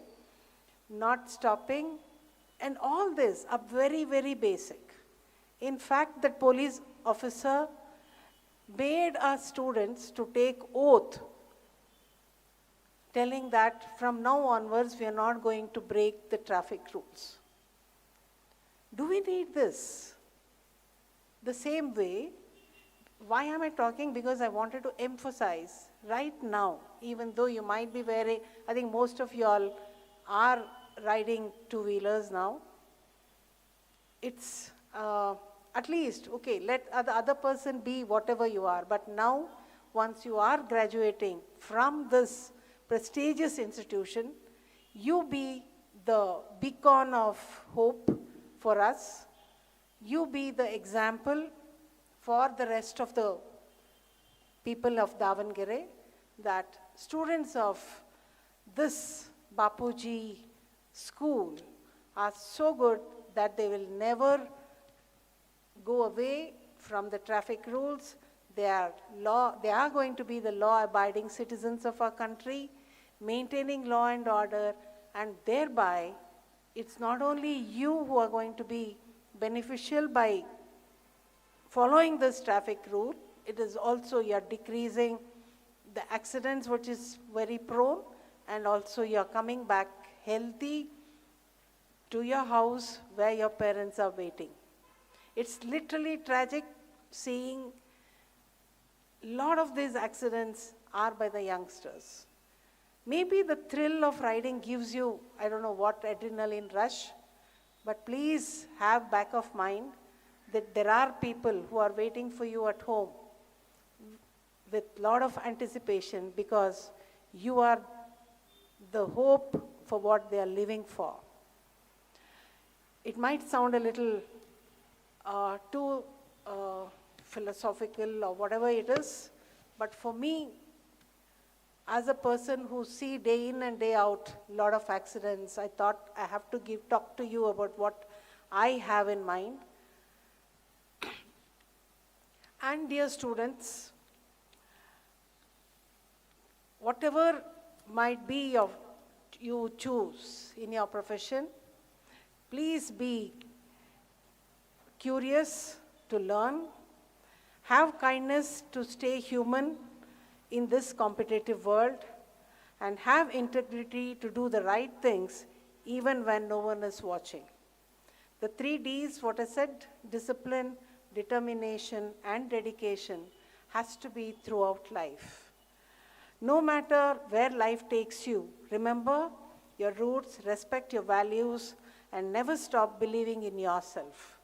not stopping, and all this are very, very basic. In fact, the police officer made our students to take oath, telling that from now onwards we are not going to break the traffic rules. Do we need this? The same way, why am I talking? Because I wanted to emphasize right now, even though you might be wearing, I think most of you all are riding two-wheelers now. It's at least, okay, let the other person be whatever you are. But now, once you are graduating from this prestigious institution, you be the beacon of hope for us. You be the example for the rest of the people of Davangere, that students of this Bapuji school are so good that they will never go away from the traffic rules. They are going to be the law-abiding citizens of our country, maintaining law and order, and thereby it's not only you who are going to be beneficial by following this traffic rule, it is also you're decreasing the accidents, which is very prone, and also you're coming back healthy to your house where your parents are waiting. It's literally tragic seeing a lot of these accidents are by the youngsters. Maybe the thrill of riding gives you, I don't know what adrenaline rush, but please have back of mind that there are people who are waiting for you at home with a lot of anticipation, because you are the hope for what they are living for. It might sound a little too philosophical or whatever it is, but for me, as a person who see day in and day out a lot of accidents, I thought I have to talk to you about what I have in mind. And dear students, whatever might be you choose in your profession, please be curious to learn, have kindness to stay human in this competitive world, and have integrity to do the right things even when no one is watching. The 3 Ds, what I said, discipline, determination, and dedication, has to be throughout life. No matter where life takes you, remember your roots, respect your values, and never stop believing in yourself.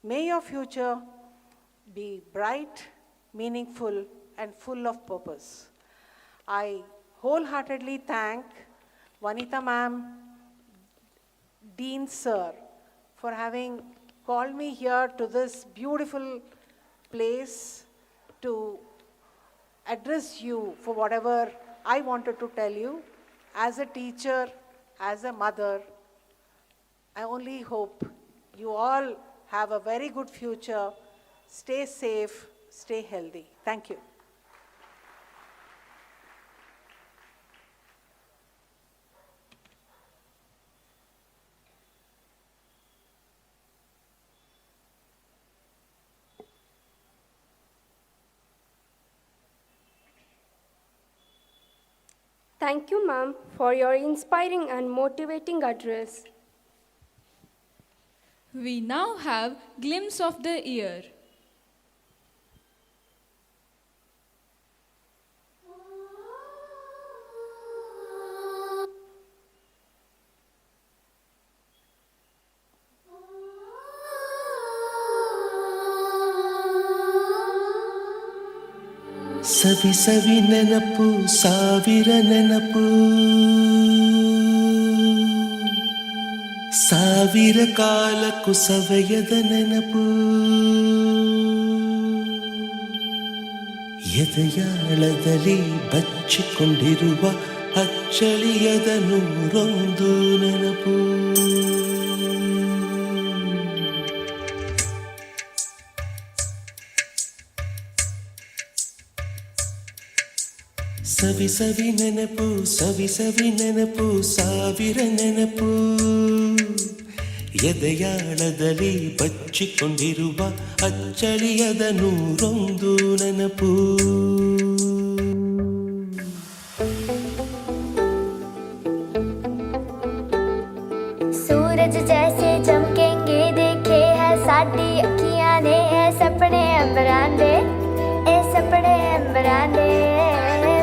May your future be bright, meaningful, and full of purpose. I wholeheartedly thank Vanita ma'am, Dean sir, for having called me here to this beautiful place to address you for whatever I wanted to tell you. As a teacher, as a mother, I only hope you all have a very good future. Stay safe, stay healthy. Thank you. Thank you, ma'am, for your inspiring and motivating address. We now have glimpse of the year. ಸವಿ ಸವಿ ನೆನಪು ಸಾವಿರ ನೆನಪು ಸಾವಿರ ಕಾಲಕ್ಕೂ ಸವೆಯದ ನೆನಪು ಎದೆಯಾಳದಲ್ಲಿ ಬಚ್ಚಿಕೊಂಡಿರುವ ಅಚ್ಚಳಿಯದ ನೂರೊಂದು ನೆನಪು ಸವಿ ಸವಿ ನೆನಪು ಸವಿ ಸವಿ ನೆನಪು ಸಾವಿರ ನೆನಪು ಎದೆಯಾಳದಲ್ಲಿ ಬಚ್ಚಿಕೊಂಡಿರುವ ಅಚ್ಚಳಿಯದ ನೂರೊಂದು ನೆನಪು सूरज जैसे चमकेंगे देखे है साडी अखियां ने ऐ सपने अंबरां दे ऐ सपने अंबरां दे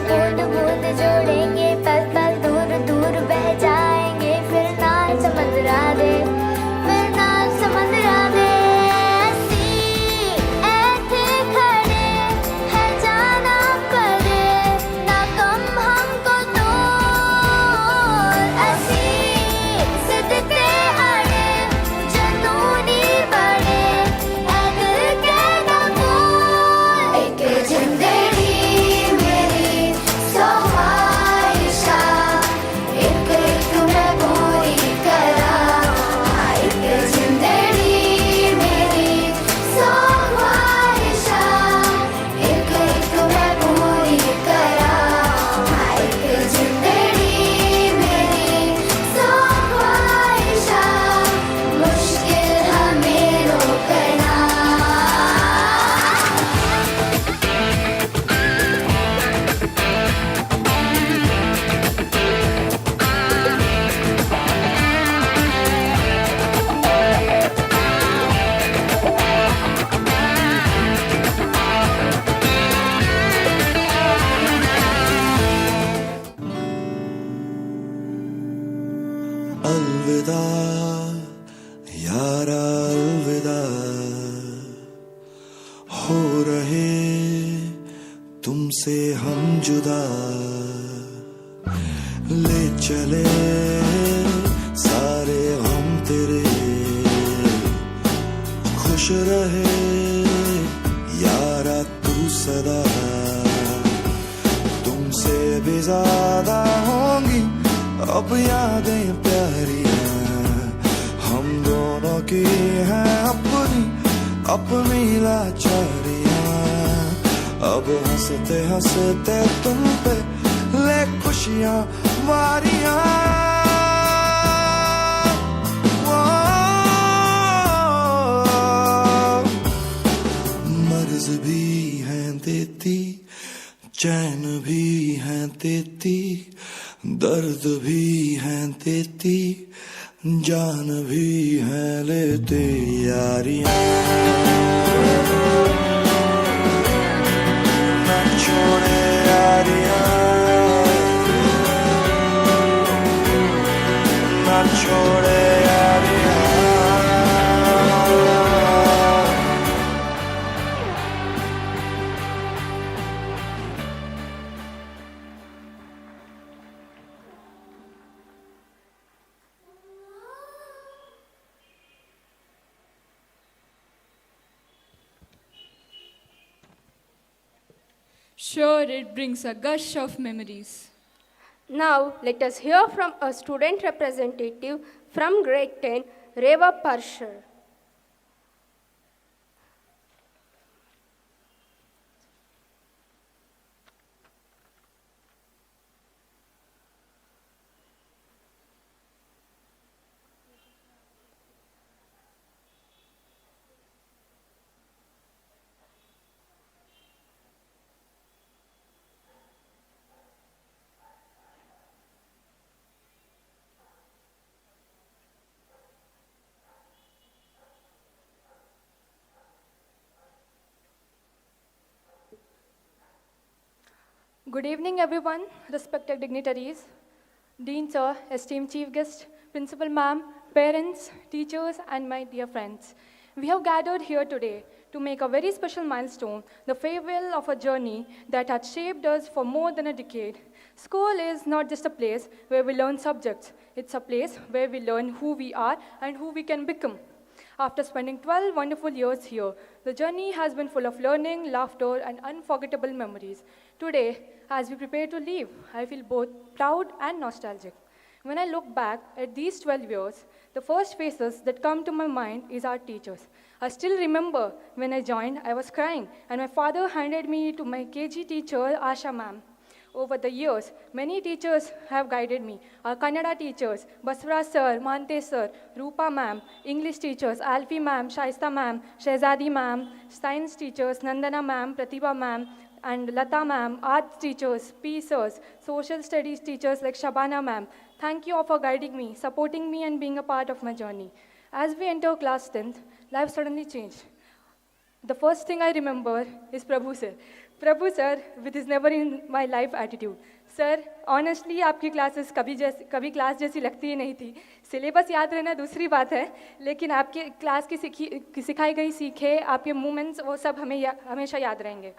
बूंद बूंद जोड़ेंगे पल पल दूर दूर बह जाएंगे फिर ना समंदरा दे फिर ना समंदरा दे असी ऐथे खड़े है जाना पड़े ना कम हमको तो असी सिद्धते अड़े जनूनी बड़े ऐ दिल के ना बोल एक जिंदड़ी मेरी सौ ख्वाहिशा एक एक मैं पूरी करा एक जिंदड़ी मेरी सौ ख्वाहिशा एक एक मैं पूरी करा एक जिंदड़ी मेरी सौ ख्वाहिशा मुश्किल हमें रोकना अलविदा यारा अलविदा हो रहे तुमसे हम जुदा ले चले सारे हम तेरे खुश रहे यारा तू सदा तुमसे भी ज्यादा होंगी अब यादें प्यारियां हम दोनों की हैं अपनी अपनी लाचारियां अब हंसते हंसते तुम पे ले खुशियां वारियां वो मर्ज भी हैं देती चैन भी हैं देती दर्द भी हैं देती जान भी हैं लेते यारियां न छोड़े यारियां न छोड़े Yaariyan Sure, it brings a gush of memories. Now, let us hear from a student representative from grade 10, Reva Parshar. Good evening, everyone, respected dignitaries, Dean Sir, esteemed Chief Guest, Principal Ma'am, parents, teachers, and my dear friends. We have gathered here today to make a very special milestone, the farewell of a journey that had shaped us for more than a decade. School is not just a place where we learn subjects, it's a place where we learn who we are and who we can become. After spending 12 wonderful years here, the journey has been full of learning, laughter, and unforgettable memories. Today, as we prepare to leave, I feel both proud and nostalgic. When I look back at these 12 years, the first faces that come to my mind is our teachers. I still remember when I joined, I was crying, and my father handed me to my KG teacher, Asha ma'am. Over the years, many teachers have guided me. Our Kannada teachers, Baswara sir, Mante sir, Rupa ma'am, English teachers, Alfie ma'am, Shaista ma'am, Shehzadi ma'am, science teachers, Nandana ma'am, Pratibha ma'am, and Lata ma'am, arts teachers, P sirs, social studies teachers like Shabana ma'am. Thank you all for guiding me, supporting me, and being a part of my journey. As we enter class 10th, life suddenly changed. The first thing I remember is Prabhu sir. Prabhu sir, with his never in my life attitude. Sir, honestly, आपकी classes कभी class जैसी लगती ही नहीं थी. Syllabus याद रहना दूसरी बात है, लेकिन आपके क्लास की सिखाई गई सीखे, आपके मूवमेंट्स, वो सब हमें हमेशा याद रहेंगे.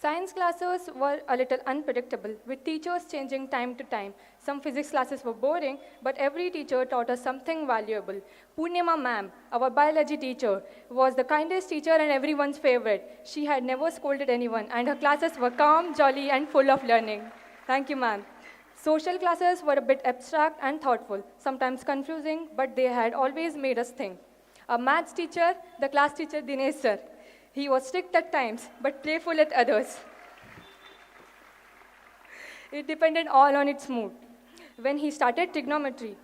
Science classes were a little unpredictable, with teachers changing time to time. Some physics classes were boring, but every teacher taught us something valuable. Purnima ma'am, our biology teacher, was the kindest teacher and everyone's favorite. She had never scolded anyone, and her classes were calm, jolly, and full of learning. Thank you, ma'am. Social classes were a bit abstract and thoughtful, sometimes confusing, but they had always made us think. Our maths teacher, the class teacher Dinesh sir. He was strict at times, but playful at others. It depended all on its mood. When he started trigonometry,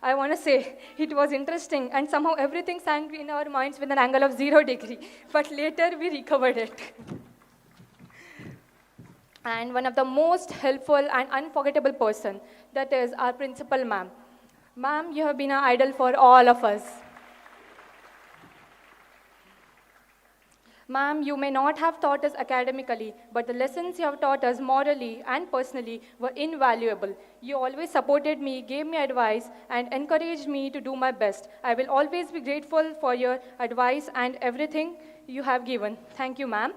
I want to say it was interesting, and somehow everything sank in our minds with an angle of 0 degree. But later we recovered it. And one of the most helpful and unforgettable person, that is our principal ma'am. Ma'am, you have been an idol for all of us. Ma'am, you may not have taught us academically, but the lessons you have taught us morally and personally were invaluable. You always supported me, gave me advice, and encouraged me to do my best. I will always be grateful for your advice and everything you have given. Thank you, ma'am.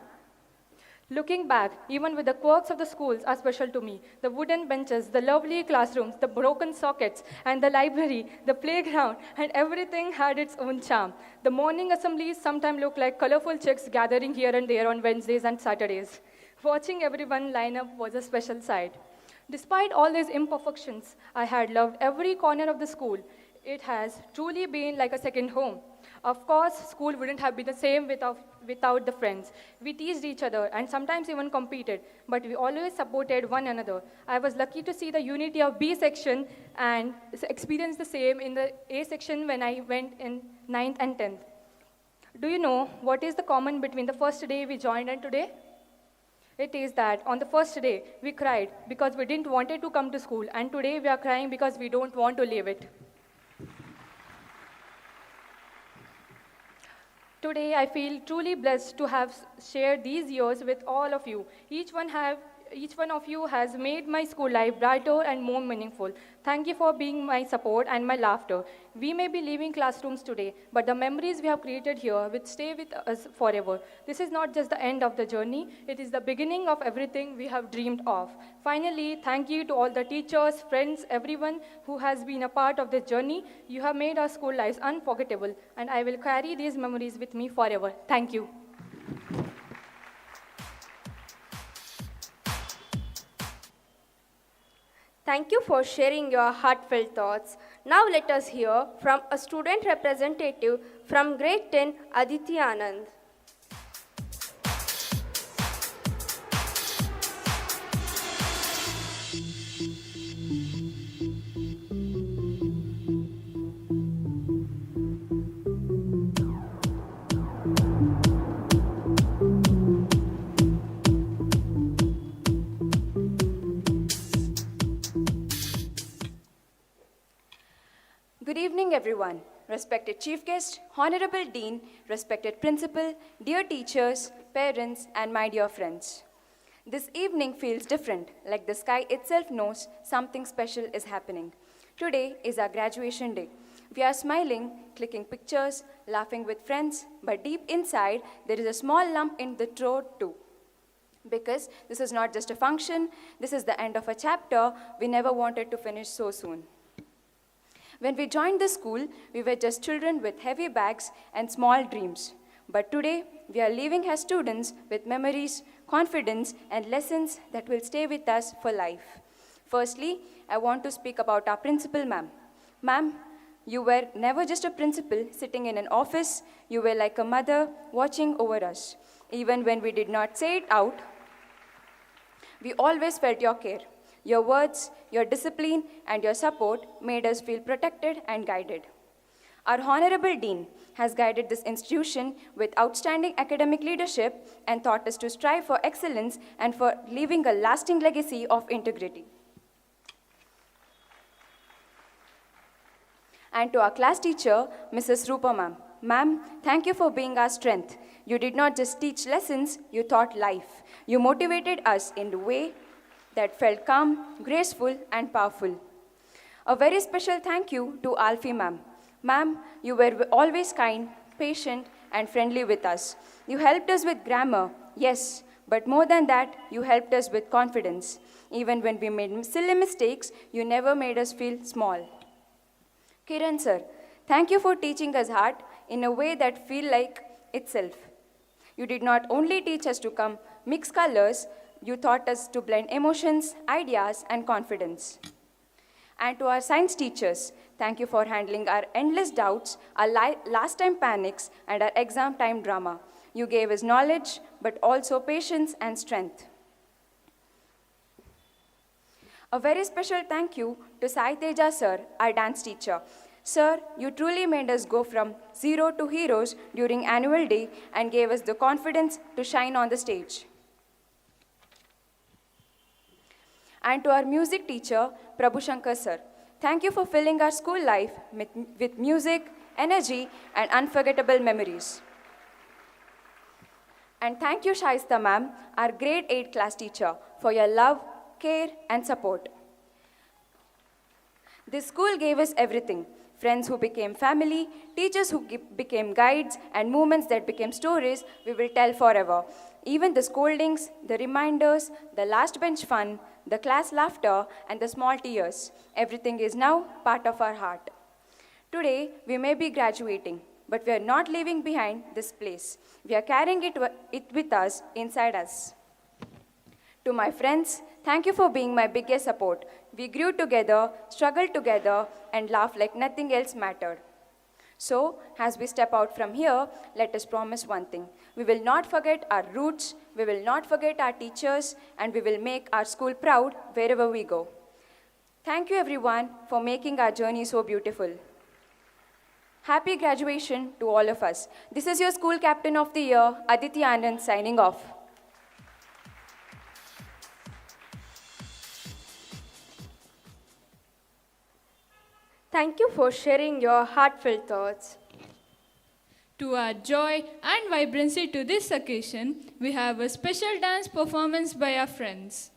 Looking back, even with the quirks of the schools are special to me. The wooden benches, the lovely classrooms, the broken sockets, and the library, the playground, and everything had its own charm. The morning assemblies sometimes looked like colorful chicks gathering here and there on Wednesdays and Saturdays. Watching everyone line up was a special sight. Despite all these imperfections, I had loved every corner of the school. It has truly been like a second home. Of course, school wouldn't have been the same without the friends. We teased each other and sometimes even competed, but we always supported one another. I was lucky to see the unity of B section and experience the same in the A section when I went in 9th and 10th. Do you know what is the common between the first day we joined and today? It is that on the first day, we cried because we didn't want to come to school, and today we are crying because we don't want to leave it. Today, I feel truly blessed to have shared these years with all of you. Each one each one of you has made my school life brighter and more meaningful. Thank you for being my support and my laughter. We may be leaving classrooms today, but the memories we have created here will stay with us forever. This is not just the end of the journey, it is the beginning of everything we have dreamed of. Finally, thank you to all the teachers, friends, everyone who has been a part of this journey. You have made our school lives unforgettable, and I will carry these memories with me forever. Thank you. Thank you for sharing your heartfelt thoughts. Now let us hear from a student representative from grade 10, Aditi Anand. Good evening, everyone. Respected Chief Guest, Honorable Dean, respected Principal, dear teachers, parents, and my dear friends. This evening feels different, like the sky itself knows something special is happening. Today is our graduation day. We are smiling, clicking pictures, laughing with friends, but deep inside, there is a small lump in the throat too. Because this is not just a function, this is the end of a chapter we never wanted to finish so soon. When we joined the school, we were just children with heavy bags and small dreams. But today, we are leaving as students with memories, confidence, and lessons that will stay with us for life. Firstly, I want to speak about our principal, ma'am. Ma'am, you were never just a principal sitting in an office. You were like a mother watching over us. Even when we did not say it out, we always felt your care. Your words, your discipline, and your support made us feel protected and guided. Our Honorable Dean has guided this institution with outstanding academic leadership and taught us to strive for excellence and for leaving a lasting legacy of integrity. And to our class teacher, Mrs. Rupa ma'am. Ma'am, thank you for being our strength. You did not just teach lessons, you taught life. You motivated us in a way that felt calm, graceful, and powerful. A very special thank you to Alfie ma'am. Ma'am, you were always kind, patient, and friendly with us. You helped us with grammar, yes, but more than that, you helped us with confidence. Even when we made silly mistakes, you never made us feel small. Kiran sir, thank you for teaching us art in a way that feel like itself. You did not only teach us to mix colors, you taught us to blend emotions, ideas, and confidence. And to our science teachers, thank you for handling our endless doubts, our last time panics, and our exam time drama. You gave us knowledge, but also patience and strength. A very special thank you to Sai Teja sir, our dance teacher. Sir, you truly made us go from zero to heroes during annual day and gave us the confidence to shine on the stage. And to our music teacher, Prabhu Shankar sir, thank you for filling our school life with music, energy, and unforgettable memories. And thank you, Shaista ma'am, our grade 8 class teacher, for your love, care, and support. This school gave us everything. Friends who became family, teachers who became guides, and moments that became stories we will tell forever. Even the scoldings, the reminders, the last bench fun, the class laughter, and the small tears, everything is now part of our heart. Today, we may be graduating, but we are not leaving behind this place. We are carrying it with us, inside us. To my friends, thank you for being my biggest support. We grew together, struggled together, and laughed like nothing else mattered. So, as we step out from here, let us promise one thing. We will not forget our roots, we will not forget our teachers, and we will make our school proud wherever we go. Thank you everyone for making our journey so beautiful. Happy graduation to all of us. This is your School Captain of the Year, Aditi Anand, signing off. Thank you for sharing your heartfelt thoughts. To add joy and vibrancy to this occasion, we have a special dance performance by our friends.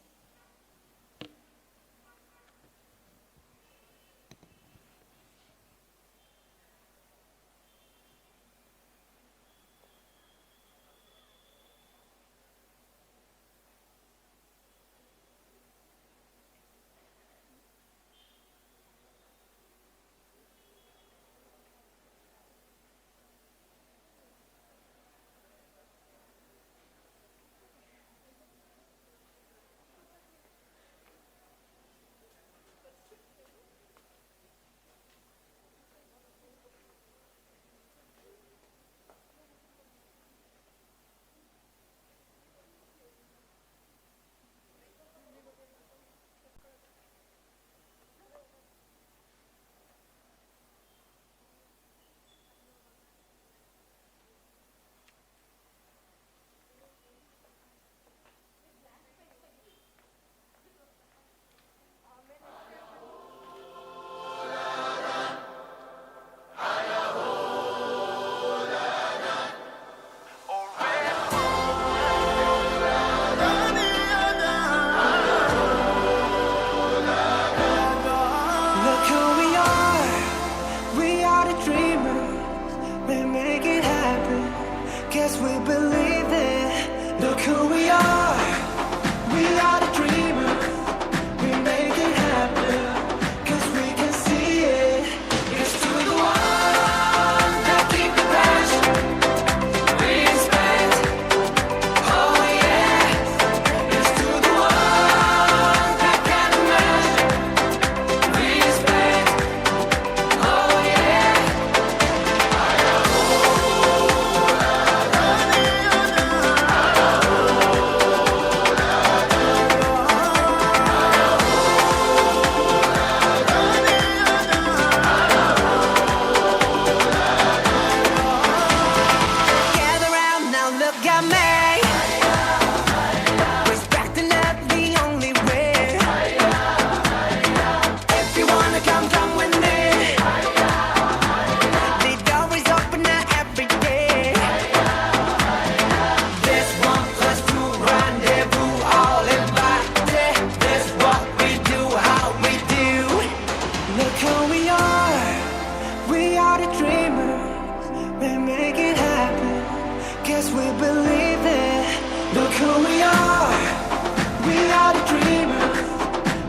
are the dreamers,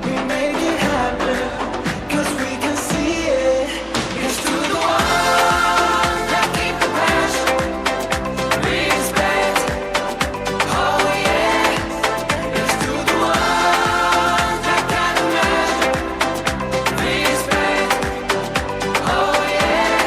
we make it happen, 'cause we can see it. It's to the ones that keep the passion, respect, oh yeah. It's to the ones that can imagine, respect, oh yeah.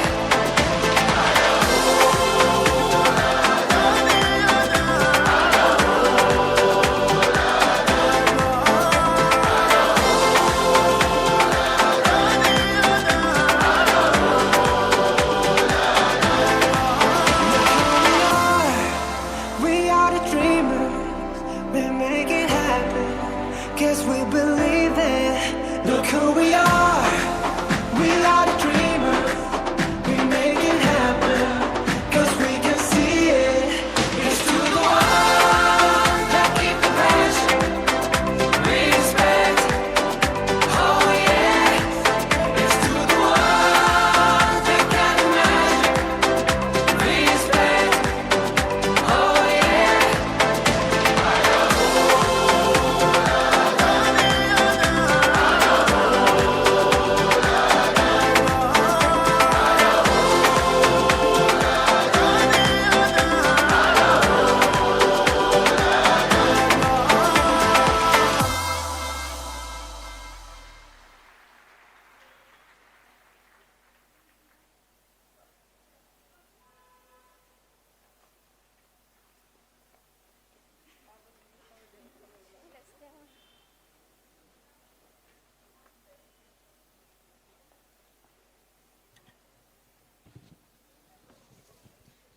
We are the dreamers, we make it happen, 'cause we believe it. Look who we are the dreamers, we make it happen, 'cause we can see it. It's to the ones that keep the passion, respect, oh yeah. It's to the ones that can imagine, respect, oh yeah.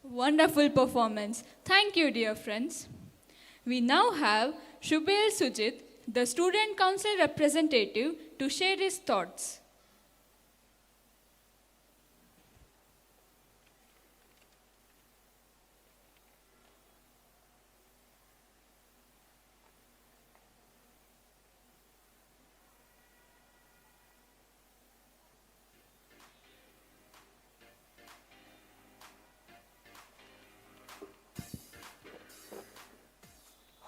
Wonderful performance. Thank you, dear friends. We now have Shubhail Sujit, the Student Council representative, to share his thoughts.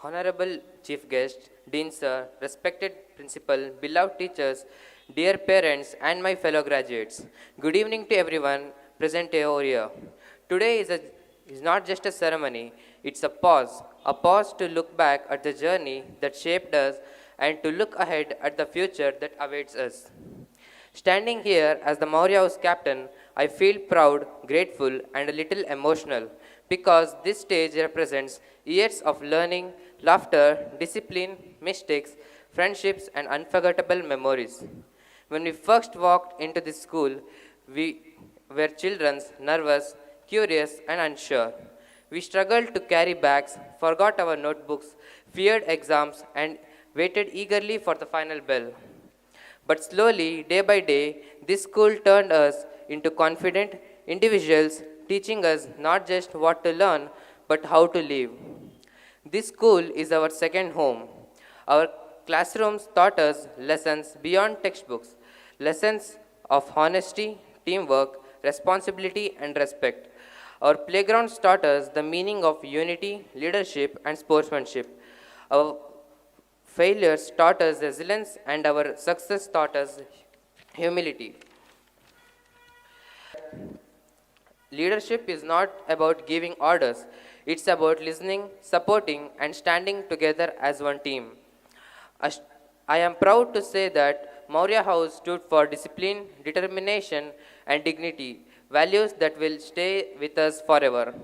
Honorable Chief Guest, Dean Sir, respected Principal, beloved teachers, dear parents, and my fellow graduates. Good evening to everyone present here. Today is not just a ceremony, it's a pause to look back at the journey that shaped us and to look ahead at the future that awaits us. Standing here as the Maurya House captain, I feel proud, grateful, and a little emotional because this stage represents years of learning, laughter, discipline, mistakes, friendships, and unforgettable memories. When we first walked into this school, we were children, nervous, curious, and unsure. We struggled to carry bags, forgot our notebooks, feared exams, and waited eagerly for the final bell. But slowly, day by day, this school turned us into confident individuals, teaching us not just what to learn, but how to live. This school is our second home. Our classrooms taught us lessons beyond textbooks, lessons of honesty, teamwork, responsibility, and respect. Our playgrounds taught us the meaning of unity, leadership, and sportsmanship. Our failures taught us resilience, and our success taught us humility. Leadership is not about giving orders. It's about listening, supporting, and standing together as one team. I am proud to say that Maurya House stood for discipline, determination, and dignity, values that will stay with us forever.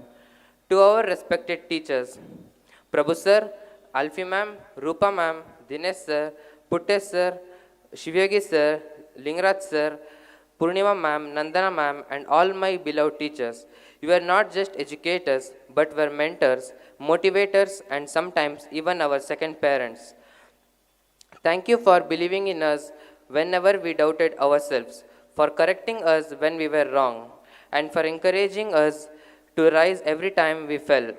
To our respected teachers, Prabhu sir, Alfie ma'am, Rupa ma'am, Dinesh sir, Putte sir, Shivyogi sir, Lingraj sir, Purnima ma'am, Nandana ma'am, and all my beloved teachers. You are not just educators, but were mentors, motivators, and sometimes even our second parents. Thank you for believing in us whenever we doubted ourselves, for correcting us when we were wrong, and for encouraging us to rise every time we fell.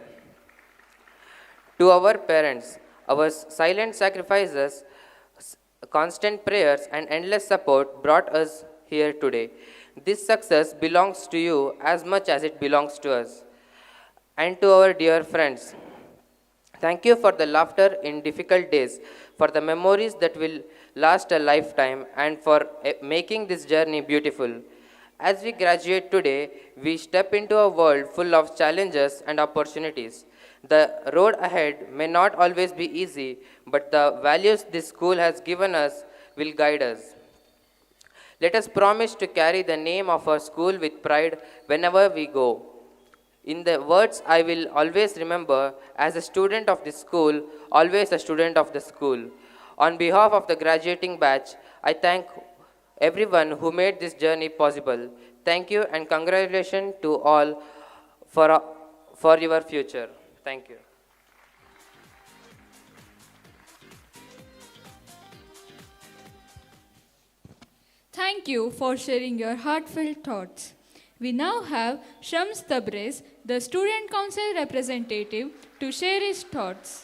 To our parents, our silent sacrifices, constant prayers, and endless support brought us here today. This success belongs to you as much as it belongs to us. And to our dear friends, thank you for the laughter in difficult days, for the memories that will last a lifetime, and for making this journey beautiful. As we graduate today, we step into a world full of challenges and opportunities. The road ahead may not always be easy, but the values this school has given us will guide us. Let us promise to carry the name of our school with pride whenever we go. In the words I will always remember, as a student of this school, always a student of the school. On behalf of the graduating batch, I thank everyone who made this journey possible. Thank you and congratulations to all for your future. Thank you. Thank you for sharing your heartfelt thoughts. We now have Shams Tabriz, the Student Council representative, to share his thoughts.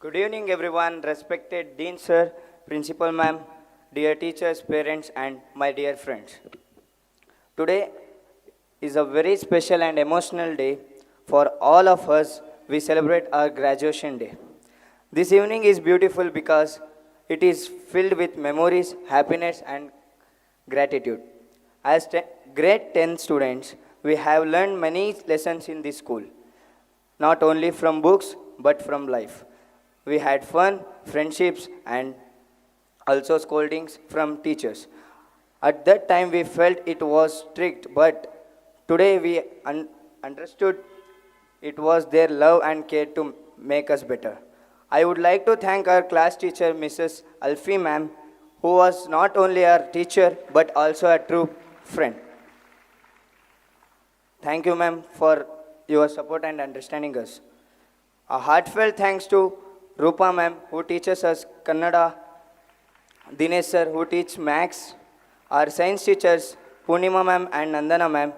Good evening, everyone. Respected Dean Sir, Principal Ma'am, dear teachers, parents, and my dear friends. Today is a very special and emotional day for all of us. We celebrate our graduation day. This evening is beautiful because it is filled with memories, happiness, and gratitude. As grade 10 students, we have learned many lessons in this school, not only from books but from life. We had fun, friendships, and also scoldings from teachers. At that time, we felt it was strict, but today we understood it was their love and care to make us better. I would like to thank our class teacher, Mrs. Alfi ma'am, who was not only our teacher but also a true friend. Thank you, ma'am, for your support and understanding us. A heartfelt thanks to Rupa ma'am, who teaches us Kannada, Dinesh sir, who teach Max, our science teachers, Purnima ma'am and Nandana ma'am,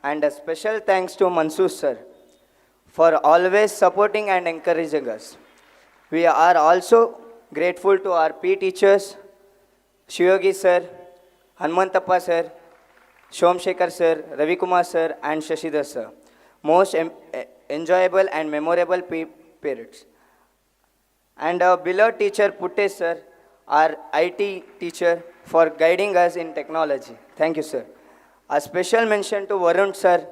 and a special thanks to Mansoor sir for always supporting and encouraging us. We are also grateful to our P teachers, Shiyogi sir, Hanmantappa sir, Shomshekar sir, Ravi Kumar sir, and Shashidhar sir. Most enjoyable and memorable periods. And our beloved teacher Putte sir, our IT teacher, for guiding us in technology. Thank you, sir. A special mention to Varun sir,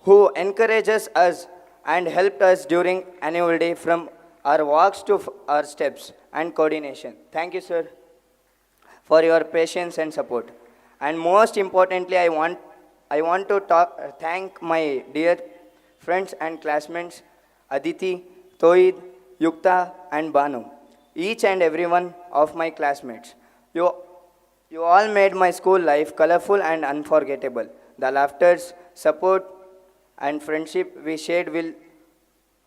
who encourages us and helped us during annual day from our walks to our steps and coordination. Thank you, sir, for your patience and support. And most importantly, I want to thank my dear friends and classmates, Aditi, Toid, Yukta, and Banu, each and every one of my classmates. You all made my school life colorful and unforgettable. The laughters, support, and friendship we shared will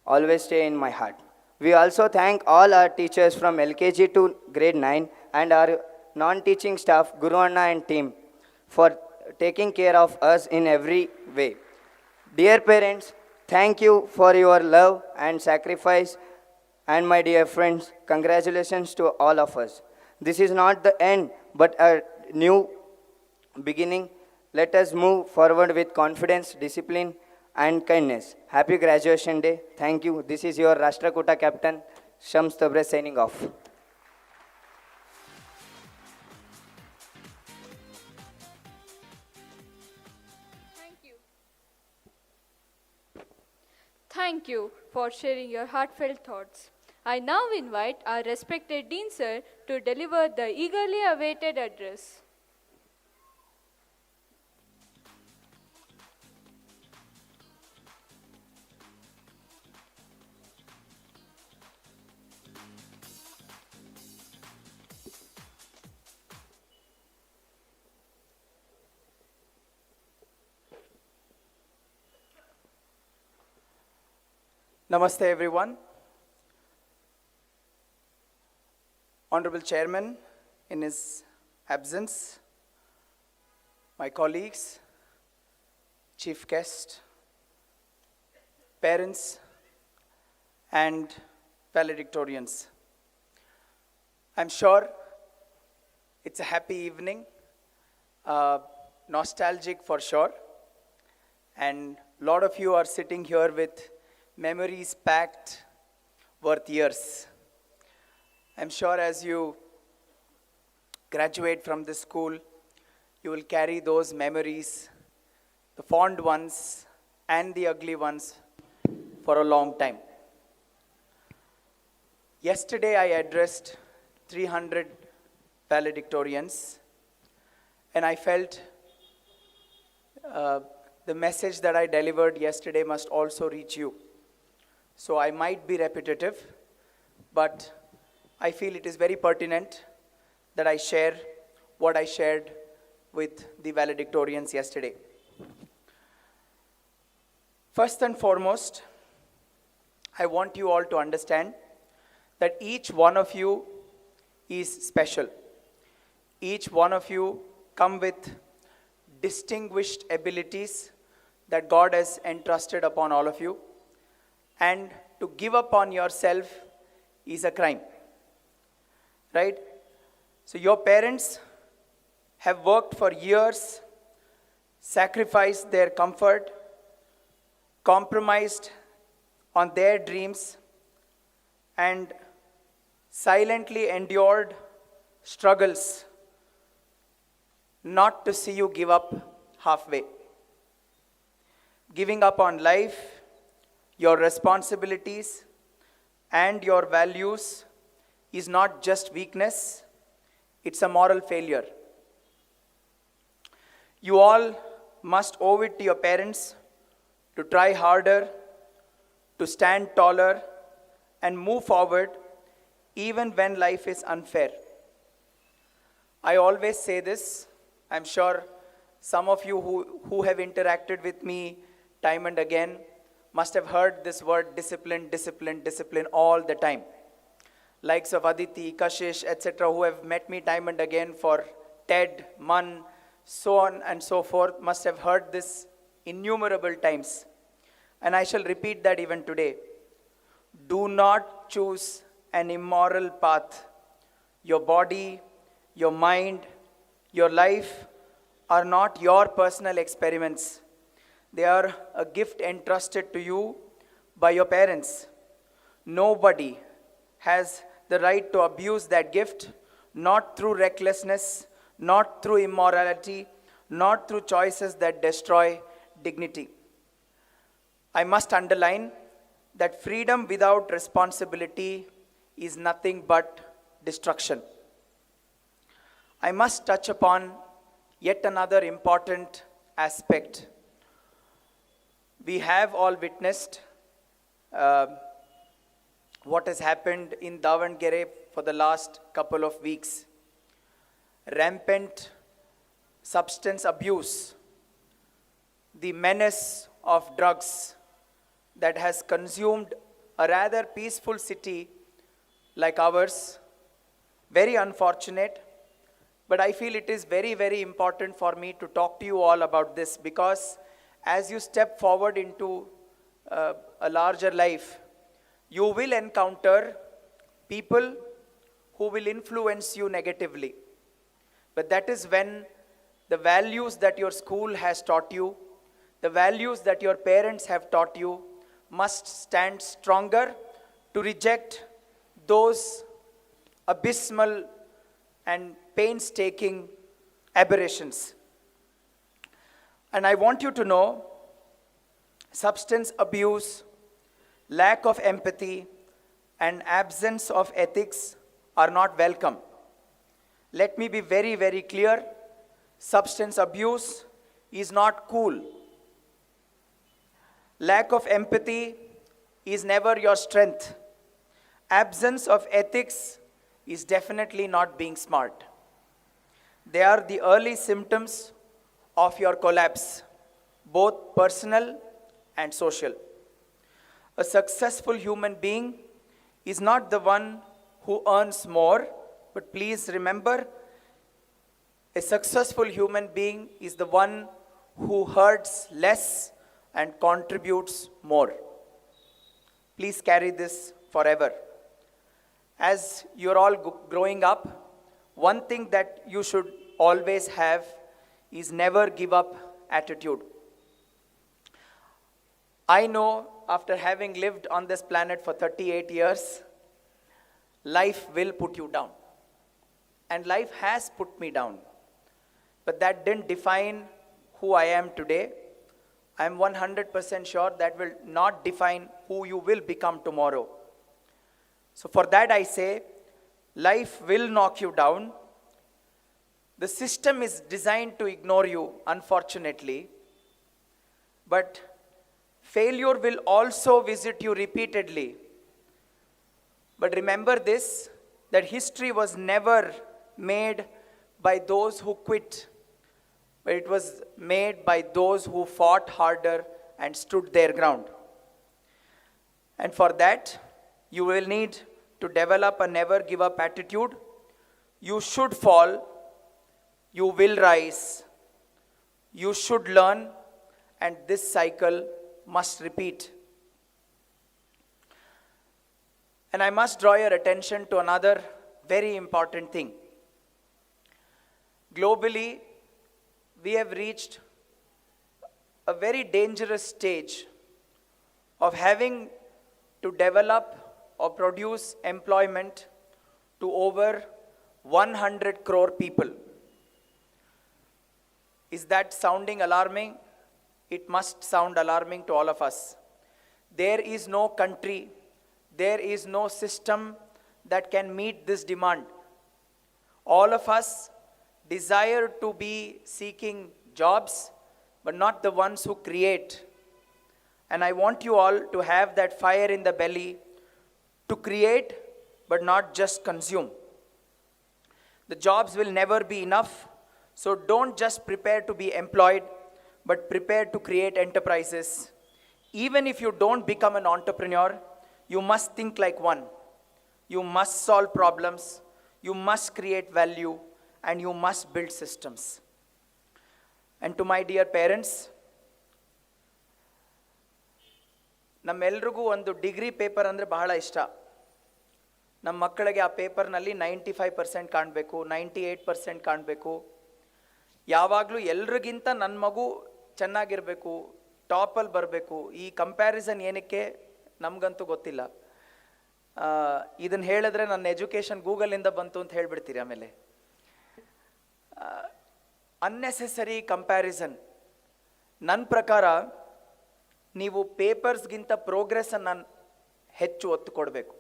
always stay in my heart. We also thank all our teachers from LKG to grade 9 and our non-teaching staff, Guru Anna and team, for taking care of us in every way. Dear parents, thank you for your love and sacrifice. And my dear friends, congratulations to all of us. This is not the end, but a new beginning. Let us move forward with confidence, discipline, and kindness. Happy graduation day. Thank you. This is your Rashtrakuta captain, Shams Tabriz, signing off. Thank you for sharing your heartfelt thoughts. I now invite our respected Dean Sir to deliver the eagerly awaited address. Namaste everyone. Honorable Chairman in his absence, my colleagues, Chief Guest, parents, and valedictorians. I'm sure it's a happy evening, nostalgic for sure, and a lot of you are sitting here with memories packed worth years. I'm sure as you graduate from this school, you will carry those memories, the fond ones and the ugly ones, for a long time. Yesterday I addressed 300 valedictorians, and I felt the message that I delivered yesterday must also reach you. So I might be repetitive, but I feel it is very pertinent that I share what I shared with the valedictorians yesterday. First and foremost, I want you all to understand that each one of you is special. Each one of you come with distinguished abilities that God has entrusted upon all of you, and to give up on yourself is a crime, right? So your parents have worked for years, sacrificed their comfort, compromised on their dreams, and silently endured struggles not to see you give up halfway. Giving up on life, your responsibilities, and your values is not just weakness, it's a moral failure. You all must owe it to your parents to try harder, to stand taller, and move forward even when life is unfair. I always say this. I'm sure some of you who have interacted with me time and again must have heard this word discipline, discipline, discipline all the time. Likes of Aditi, Kashish, etc., who have met me time and again for TED, MUN, so on and so forth, must have heard this innumerable times. And I shall repeat that even today. Do not choose an immoral path. Your body, your mind, your life are not your personal experiments. They are a gift entrusted to you by your parents. Nobody has the right to abuse that gift, not through recklessness, not through immorality, not through choices that destroy dignity. I must underline that freedom without responsibility is nothing but destruction. I must touch upon yet another important aspect. We have all witnessed what has happened in Davangere for the last couple of weeks. Rampant substance abuse, the menace of drugs that has consumed a rather peaceful city like ours. Very unfortunate, but I feel it is very, very important for me to talk to you all about this, because as you step forward into a larger life, you will encounter people who will influence you negatively. But that is when the values that your school has taught you, the values that your parents have taught you, must stand stronger to reject those abysmal and painstaking aberrations. And I want you to know, substance abuse, lack of empathy, and absence of ethics are not welcome. Let me be very, very clear. Substance abuse is not cool. Lack of empathy is never your strength. Absence of ethics is definitely not being smart. They are the early symptoms of your collapse, both personal and social. A successful human being is not the one who earns more, but please remember, a successful human being is the one who hurts less and contributes more. please carry this forever. As you're all growing up, one thing that you should always have is never give up attitude. I know after having lived on this planet for 38 years, life will put you down. And life has put me down. But that didn't define who I am today. I am 100% sure that will not define who you will become tomorrow. So for that I say, life will knock you down. The system is designed to ignore you, unfortunately. But failure will also visit you repeatedly. But remember this, that history was never made by those who quit, but it was made by those who fought harder and stood their ground. And for that, you will need to develop a never give up attitude. You should fall, you will rise, you should learn, and this cycle must repeat. And I must draw your attention to another very important thing. Globally, we have reached a very dangerous stage of having to develop or produce employment to over 100 crore people. Is that sounding alarming? It must sound alarming to all of us. There is no country, there is no system that can meet this demand. All of us desire to be seeking jobs, but not the ones who create. And I want you all to have that fire in the belly to create, but not just consume. The jobs will never be enough, so don't just prepare to be employed, but prepare to create enterprises. Even if you don't become an entrepreneur, you must think like one. You must solve problems, you must create value, and you must build systems. And to my dear parents, ನಮ್ಮೆಲ್ರಿಗೂ ಒಂದು degree paper ಅಂದರೆ ಬಹಳ ಇಷ್ಟ. ನಮ್ಮ ಮಕ್ಕಳಿಗೆ ಆ ಪೇಪರ್ನಲ್ಲಿ 95% ಕಾಣಬೇಕು, 98% ಕಾಣಬೇಕು. ಯಾವಾಗಲೂ ಎಲ್ರಿಗಿಂತ ನನ್ನ ಮಗು ಚೆನ್ನಾಗಿರಬೇಕು, ಟಾಪಲ್ಲಿ ಬರಬೇಕು. ಈ ಕಂಪ್ಯಾರಿಸನ್ ಏನಕ್ಕೆ ನಮಗಂತೂ ಗೊತ್ತಿಲ್ಲ. ಇದನ್ನು ಹೇಳಿದ್ರೆ ನನ್ನ ಎಜುಕೇಷನ್ ಗೂಗಲಿಂದ ಬಂತು ಅಂತ ಹೇಳಿಬಿಡ್ತೀರಿ. ಆಮೇಲೆ ಅನ್ನೆಸೆಸರಿ ಕಂಪ್ಯಾರಿಸನ್. ನನ್ನ ಪ್ರಕಾರ ನೀವು ಪೇಪರ್ಸ್ಗಿಂತ ಪ್ರೋಗ್ರೆಸ್ಸನ್ನು ಹೆಚ್ಚು ಒತ್ತು ಕೊಡಬೇಕು.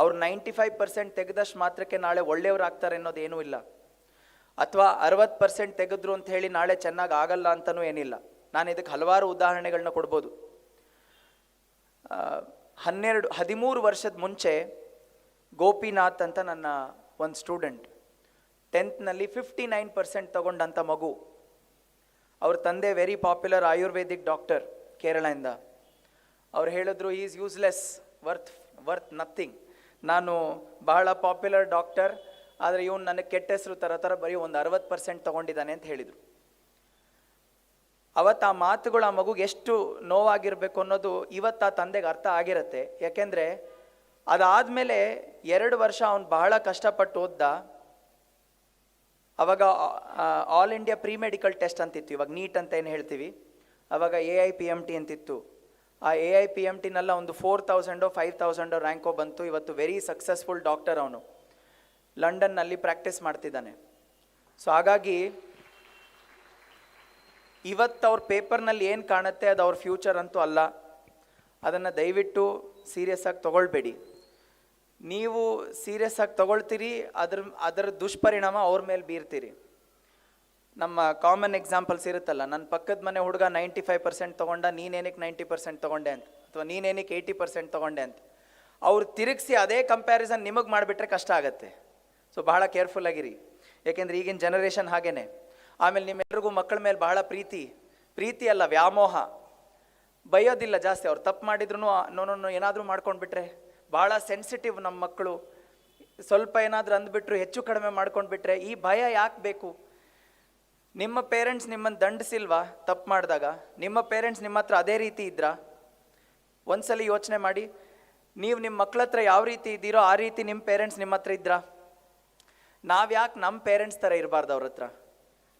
ಅವ್ರು 95% ತೆಗೆದಷ್ಟು ಮಾತ್ರಕ್ಕೆ ನಾಳೆ ಒಳ್ಳೆಯವ್ರಾಗ್ತಾರೆ ಅನ್ನೋದೇನೂ ಇಲ್ಲ. ಅಥವಾ 60% ತೆಗೆದ್ರು ಅಂತ ಹೇಳಿ ನಾಳೆ ಚೆನ್ನಾಗಿ ಆಗಲ್ಲ ಅಂತಲೂ ಏನಿಲ್ಲ. ನಾನು ಇದಕ್ಕೆ ಹಲವಾರು ಉದಾಹರಣೆಗಳನ್ನ ಕೊಡ್ಬೋದು. 13 ವರ್ಷದ ಮುಂಚೆ ಗೋಪಿನಾಥ್ ಅಂತ ನನ್ನ ಒಂದು ಸ್ಟೂಡೆಂಟ್ 10th 59% ತಗೊಂಡಂಥ ಮಗು. ಅವ್ರ ತಂದೆ ವೆರಿ ಪಾಪ್ಯುಲರ್ ಆಯುರ್ವೇದಿಕ್ ಡಾಕ್ಟರ್ ಕೇರಳದಿಂದ. ಅವ್ರು ಹೇಳಿದ್ರು ಈಸ್ ಯೂಸ್ಲೆಸ್, ವರ್ತ್ ನಥಿಂಗ್. ನಾನು ಬಹಳ ಪಾಪ್ಯುಲರ್ ಡಾಕ್ಟರ್, ಆದರೆ ಇವನು ನನಗೆ ಕೆಟ್ಟ ಹೆಸರು ಥರ ಬರೀ ಒಂದು 60% ತಗೊಂಡಿದ್ದಾನೆ ಅಂತ ಹೇಳಿದರು. ಅವತ್ತು ಆ ಮಾತುಗಳು ಆ ಮಗುಗೆ ಎಷ್ಟು ನೋವಾಗಿರಬೇಕು ಅನ್ನೋದು ಇವತ್ತು ಆ ತಂದೆಗೆ ಅರ್ಥ ಆಗಿರುತ್ತೆ. ಯಾಕೆಂದರೆ ಅದಾದಮೇಲೆ 2 ವರ್ಷ ಅವನು ಬಹಳ ಕಷ್ಟಪಟ್ಟು ಓದ್ದ. ಅವಾಗ all India pre medical test ಅಂತಿತ್ತು, ಇವಾಗ ನೀಟ್ ಅಂತ ಏನು ಹೇಳ್ತೀವಿ, ಅವಾಗ AIPMT ಅಂತಿತ್ತು. ಆ AIPMTನೆಲ್ಲ ಒಂದು 4000 5000 ರ್ಯಾಂಕೋ ಬಂತು. ಇವತ್ತು ವೆರಿ ಸಕ್ಸಸ್ಫುಲ್ ಡಾಕ್ಟರ್. ಅವನು ಲಂಡನ್ನಲ್ಲಿ ಪ್ರಾಕ್ಟೀಸ್ ಮಾಡ್ತಿದ್ದಾನೆ. ಸೊ ಹಾಗಾಗಿ ಇವತ್ತು ಅವ್ರ ಪೇಪರ್ನಲ್ಲಿ ಏನು ಕಾಣುತ್ತೆ ಅದು ಅವ್ರ ಫ್ಯೂಚರ್ ಅಂತೂ ಅಲ್ಲ. ಅದನ್ನು ದಯವಿಟ್ಟು ಸೀರಿಯಸ್ ಆಗಿ ತೊಗೊಳ್ಬೇಡಿ. ನೀವು ಸೀರಿಯಸ್ ಆಗಿ ತೊಗೊಳ್ತೀರಿ, ಅದರ ದುಷ್ಪರಿಣಾಮ ಅವ್ರ ಮೇಲೆ ಬೀರ್ತೀರಿ. ನಮ್ಮ ಕಾಮನ್ ಎಕ್ಸಾಂಪಲ್ಸ್ ಇರುತ್ತಲ್ಲ, ನನ್ನ ಪಕ್ಕದ ಮನೆ ಹುಡುಗ 95% ತೊಗೊಂಡ, ನೀನೇನಕ್ಕೆ 90% ತೊಗೊಂಡೆ ಅಂತ, ಅಥವಾ ನೀನೇನಕ್ಕೆ 80% ತೊಗೊಂಡೆ ಅಂತ ಅವ್ರು ತಿರುಗಿಸಿ ಅದೇ ಕಂಪ್ಯಾರಿಸನ್ ನಿಮಗೆ ಮಾಡಿಬಿಟ್ರೆ ಕಷ್ಟ ಆಗುತ್ತೆ. ಸೊ ಬಹಳ ಕೇರ್ಫುಲ್ ಆಗಿರಿ, ಯಾಕೆಂದರೆ ಈಗಿನ ಜನರೇಷನ್ ಹಾಗೇನೆ. ಆಮೇಲೆ ನಿಮ್ಮೆಲ್ರಿಗೂ ಮಕ್ಕಳ ಮೇಲೆ ಬಹಳ ಪ್ರೀತಿ ಅಲ್ಲ, ವ್ಯಾಮೋಹ. ಬೈಯೋದಿಲ್ಲ ಜಾಸ್ತಿ. ಅವ್ರು ತಪ್ಪು ಮಾಡಿದ್ರು ನೋನೋ ಏನಾದರೂ ಮಾಡ್ಕೊಂಡ್ಬಿಟ್ರೆ ಭಾಳ ಸೆನ್ಸಿಟಿವ್ ನಮ್ಮ ಮಕ್ಕಳು. ಸ್ವಲ್ಪ ಏನಾದರೂ ಅಂದ್ಬಿಟ್ರು, ಹೆಚ್ಚು ಕಡಿಮೆ ಮಾಡ್ಕೊಂಡ್ಬಿಟ್ರೆ ಈ ಭಯ ಯಾಕೆ ಬೇಕು? ನಿಮ್ಮ ಪೇರೆಂಟ್ಸ್ ನಿಮ್ಮನ್ನು ದಂಡಿಸಿಲ್ವಾ ತಪ್ಪು ಮಾಡಿದಾಗ? ನಿಮ್ಮ ಪೇರೆಂಟ್ಸ್ ನಿಮ್ಮ ಹತ್ರ ಅದೇ ರೀತಿ ಇದ್ರಾ? ಒಂದ್ಸಲಿ ಯೋಚನೆ ಮಾಡಿ. ನೀವು ನಿಮ್ಮ ಮಕ್ಳ ಹತ್ರ ಯಾವ ರೀತಿ ಇದ್ದೀರೋ ಆ ರೀತಿ ನಿಮ್ಮ ಪೇರೆಂಟ್ಸ್ ನಿಮ್ಮ ಹತ್ರ ಇದ್ರಾ? ನಾವು ಯಾಕೆ ನಮ್ಮ ಪೇರೆಂಟ್ಸ್ ಥರ ಇರಬಾರ್ದು ಅವ್ರ ಹತ್ರ?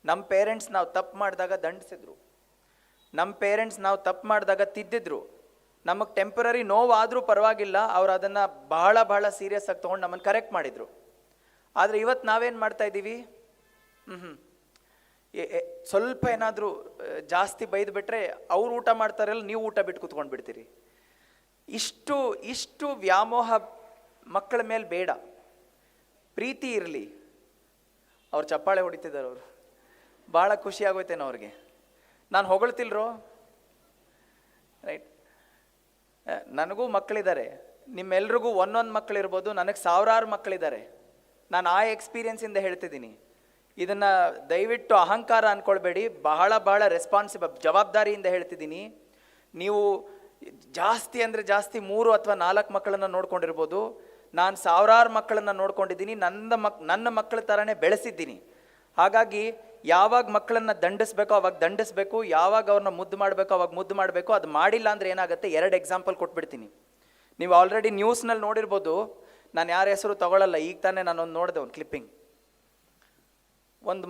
ನಮ್ಮ ಪೇರೆಂಟ್ಸ್ ನಾವು ತಪ್ಪು ಮಾಡಿದಾಗ ದಂಡಿಸಿದ್ರು, ನಮ್ಮ ಪೇರೆಂಟ್ಸ್ ನಾವು ತಪ್ಪು ಮಾಡಿದಾಗ ತಿದ್ದಿದ್ರು, ನಮಗೆ ಟೆಂಪರರಿ ನೋವಾದರೂ ಪರವಾಗಿಲ್ಲ, ಅವ್ರು ಅದನ್ನು ಬಹಳ ಬಹಳ ಸೀರಿಯಸ್ ಆಗಿ ತೊಗೊಂಡು ನಮ್ಮನ್ನು ಕರೆಕ್ಟ್ ಮಾಡಿದರು. ಆದರೆ ಇವತ್ತು ನಾವೇನು ಮಾಡ್ತಾ ಇದ್ದೀವಿ? ಸ್ವಲ್ಪ ಏನಾದರೂ ಜಾಸ್ತಿ ಬೈದು ಬಿಟ್ಟರೆ ಅವ್ರು ಊಟ ಮಾಡ್ತಾರಲ್ಲ, ನೀವು ಊಟ ಬಿಟ್ಟು ಕೂತ್ಕೊಂಡು ಬಿಡ್ತೀರಿ. ಇಷ್ಟು ವ್ಯಾಮೋಹ ಮಕ್ಕಳ ಮೇಲೆ ಬೇಡ. ಪ್ರೀತಿ ಇರಲಿ. ಅವ್ರು ಚಪ್ಪಾಳೆ ಹೊಡಿತಿದ್ದಾರೆ, ಅವರು ಭಾಳ ಖುಷಿ ಆಗೋಯ್ತೇನೋ ಅವ್ರಿಗೆ. ನಾನು ಹೊಗಳ್ತಿಲ್ರೋ, ರೈಟ್? ನನಗೂ ಮಕ್ಕಳಿದ್ದಾರೆ, ನಿಮ್ಮೆಲ್ರಿಗೂ ಒಂದೊಂದು ಮಕ್ಕಳಿರ್ಬೋದು, ನನಗೆ ಸಾವಿರಾರು ಮಕ್ಕಳಿದ್ದಾರೆ. ನಾನು ಆ ಎಕ್ಸ್ಪೀರಿಯನ್ಸಿಂದ ಹೇಳ್ತಿದ್ದೀನಿ. ಇದನ್ನು ದಯವಿಟ್ಟು ಅಹಂಕಾರ ಅಂದ್ಕೊಳ್ಬೇಡಿ, ಬಹಳ ರೆಸ್ಪಾನ್ಸಿಬಲ್, ಜವಾಬ್ದಾರಿಯಿಂದ ಹೇಳ್ತಿದ್ದೀನಿ. ನೀವು ಜಾಸ್ತಿ ಅಂದರೆ ಜಾಸ್ತಿ 3 ಅಥವಾ 4 ಮಕ್ಕಳನ್ನು ನೋಡ್ಕೊಂಡಿರ್ಬೋದು. ನಾನು ಸಾವಿರಾರು ಮಕ್ಕಳನ್ನು ನೋಡ್ಕೊಂಡಿದ್ದೀನಿ, ನನ್ನ ಮಕ್ಕಳ ಥರನೇ ಬೆಳೆಸಿದ್ದೀನಿ. ಹಾಗಾಗಿ ಯಾವಾಗ ಮಕ್ಕಳನ್ನು ದಂಡಿಸ್ಬೇಕೋ ಅವಾಗ ದಂಡಿಸ್ಬೇಕು, ಯಾವಾಗ ಅವ್ರನ್ನ ಮುದ್ದು ಮಾಡಬೇಕೋ ಅವಾಗ ಮುದ್ದು ಮಾಡಬೇಕು. ಅದು ಮಾಡಿಲ್ಲ ಅಂದರೆ ಏನಾಗುತ್ತೆ? 2 ಎಕ್ಸಾಂಪಲ್ ಕೊಟ್ಬಿಡ್ತೀನಿ. ನೀವು ಆಲ್ರೆಡಿ ನ್ಯೂಸ್ನಲ್ಲಿ ನೋಡಿರ್ಬೋದು, ನಾನು ಯಾರ ಹೆಸರು ತಗೊಳ್ಳಲ್ಲ. ಈಗ ತಾನೇ ನಾನೊಂದು ನೋಡಿದೆ, ಒಂದು ಕ್ಲಿಪ್ಪಿಂಗ್. ಒಂದು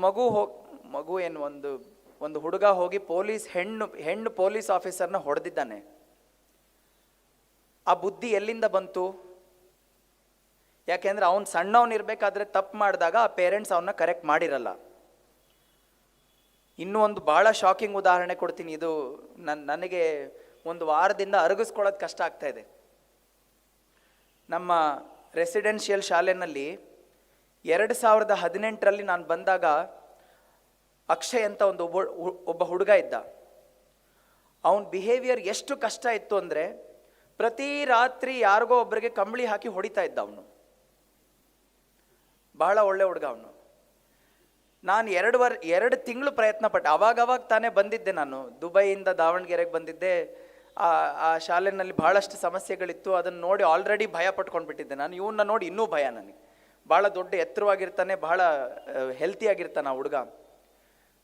ಒಂದು ಹುಡುಗ ಹೋಗಿ ಹೆಣ್ಣು ಪೊಲೀಸ್ ಆಫೀಸರ್ನ ಹೊಡೆದಿದ್ದಾನೆ. ಆ ಬುದ್ಧಿ ಎಲ್ಲಿಂದ ಬಂತು? ಯಾಕೆಂದ್ರೆ ಅವನು ಸಣ್ಣವನಿರ್ಬೇಕಾದ್ರೆ ತಪ್ಪು ಮಾಡಿದಾಗ ಆ ಪೇರೆಂಟ್ಸ್ ಅವನ್ನ ಕರೆಕ್ಟ್ ಮಾಡಿರಲ್ಲ. ಇನ್ನೂ ಒಂದು ಭಾಳ ಶಾಕಿಂಗ್ ಉದಾಹರಣೆ ಕೊಡ್ತೀನಿ. ಇದು ನನಗೆ ಒಂದು ವಾರದಿಂದ ಅರಗಿಸ್ಕೊಳ್ಳೋದು ಕಷ್ಟ ಆಗ್ತಾ ಇದೆ. ನಮ್ಮ ರೆಸಿಡೆನ್ಷಿಯಲ್ ಶಾಲೆಯಲ್ಲಿ 2018ರಲ್ಲಿ ನಾನು ಬಂದಾಗ ಅಕ್ಷಯ್ ಅಂತ ಒಬ್ಬ ಹುಡುಗ ಇದ್ದ. ಅವನ ಬಿಹೇವಿಯರ್ ಎಷ್ಟು ಕಷ್ಟ ಇತ್ತು ಅಂದರೆ, ಪ್ರತಿ ರಾತ್ರಿ ಯಾರಿಗೋ ಒಬ್ಬರಿಗೆ ಕಂಬಳಿ ಹಾಕಿ ಹೊಡಿತಾ ಇದ್ದ ಅವನು. ಬಹಳ ಒಳ್ಳೆ ಹುಡುಗ ಅವನು. ನಾನು 2 ತಿಂಗಳು ಪ್ರಯತ್ನ ಪಟ್ಟೆ. ಅವಾಗವಾಗ ತಾನೇ ಬಂದಿದ್ದೆ ನಾನು, ದುಬೈಯಿಂದ ದಾವಣಗೆರೆಗೆ ಬಂದಿದ್ದೆ. ಆ ಶಾಲೆಯಲ್ಲಿ ಬಹಳಷ್ಟು ಸಮಸ್ಯೆಗಳಿತ್ತು. ಅದನ್ನು ನೋಡಿ ಆಲ್ರೆಡಿ ಭಯ ಪಟ್ಕೊಂಡು ಬಿಟ್ಟಿದ್ದೆ ನಾನು. ಇವನ್ನ ನೋಡಿ ಇನ್ನೂ ಭಯ ನನಗೆ. ಭಾಳ ದೊಡ್ಡ ಎತ್ತರವಾಗಿರ್ತಾನೆ, ಬಹಳ ಹೆಲ್ತಿಯಾಗಿರ್ತಾನೆ ಆ ಹುಡುಗ.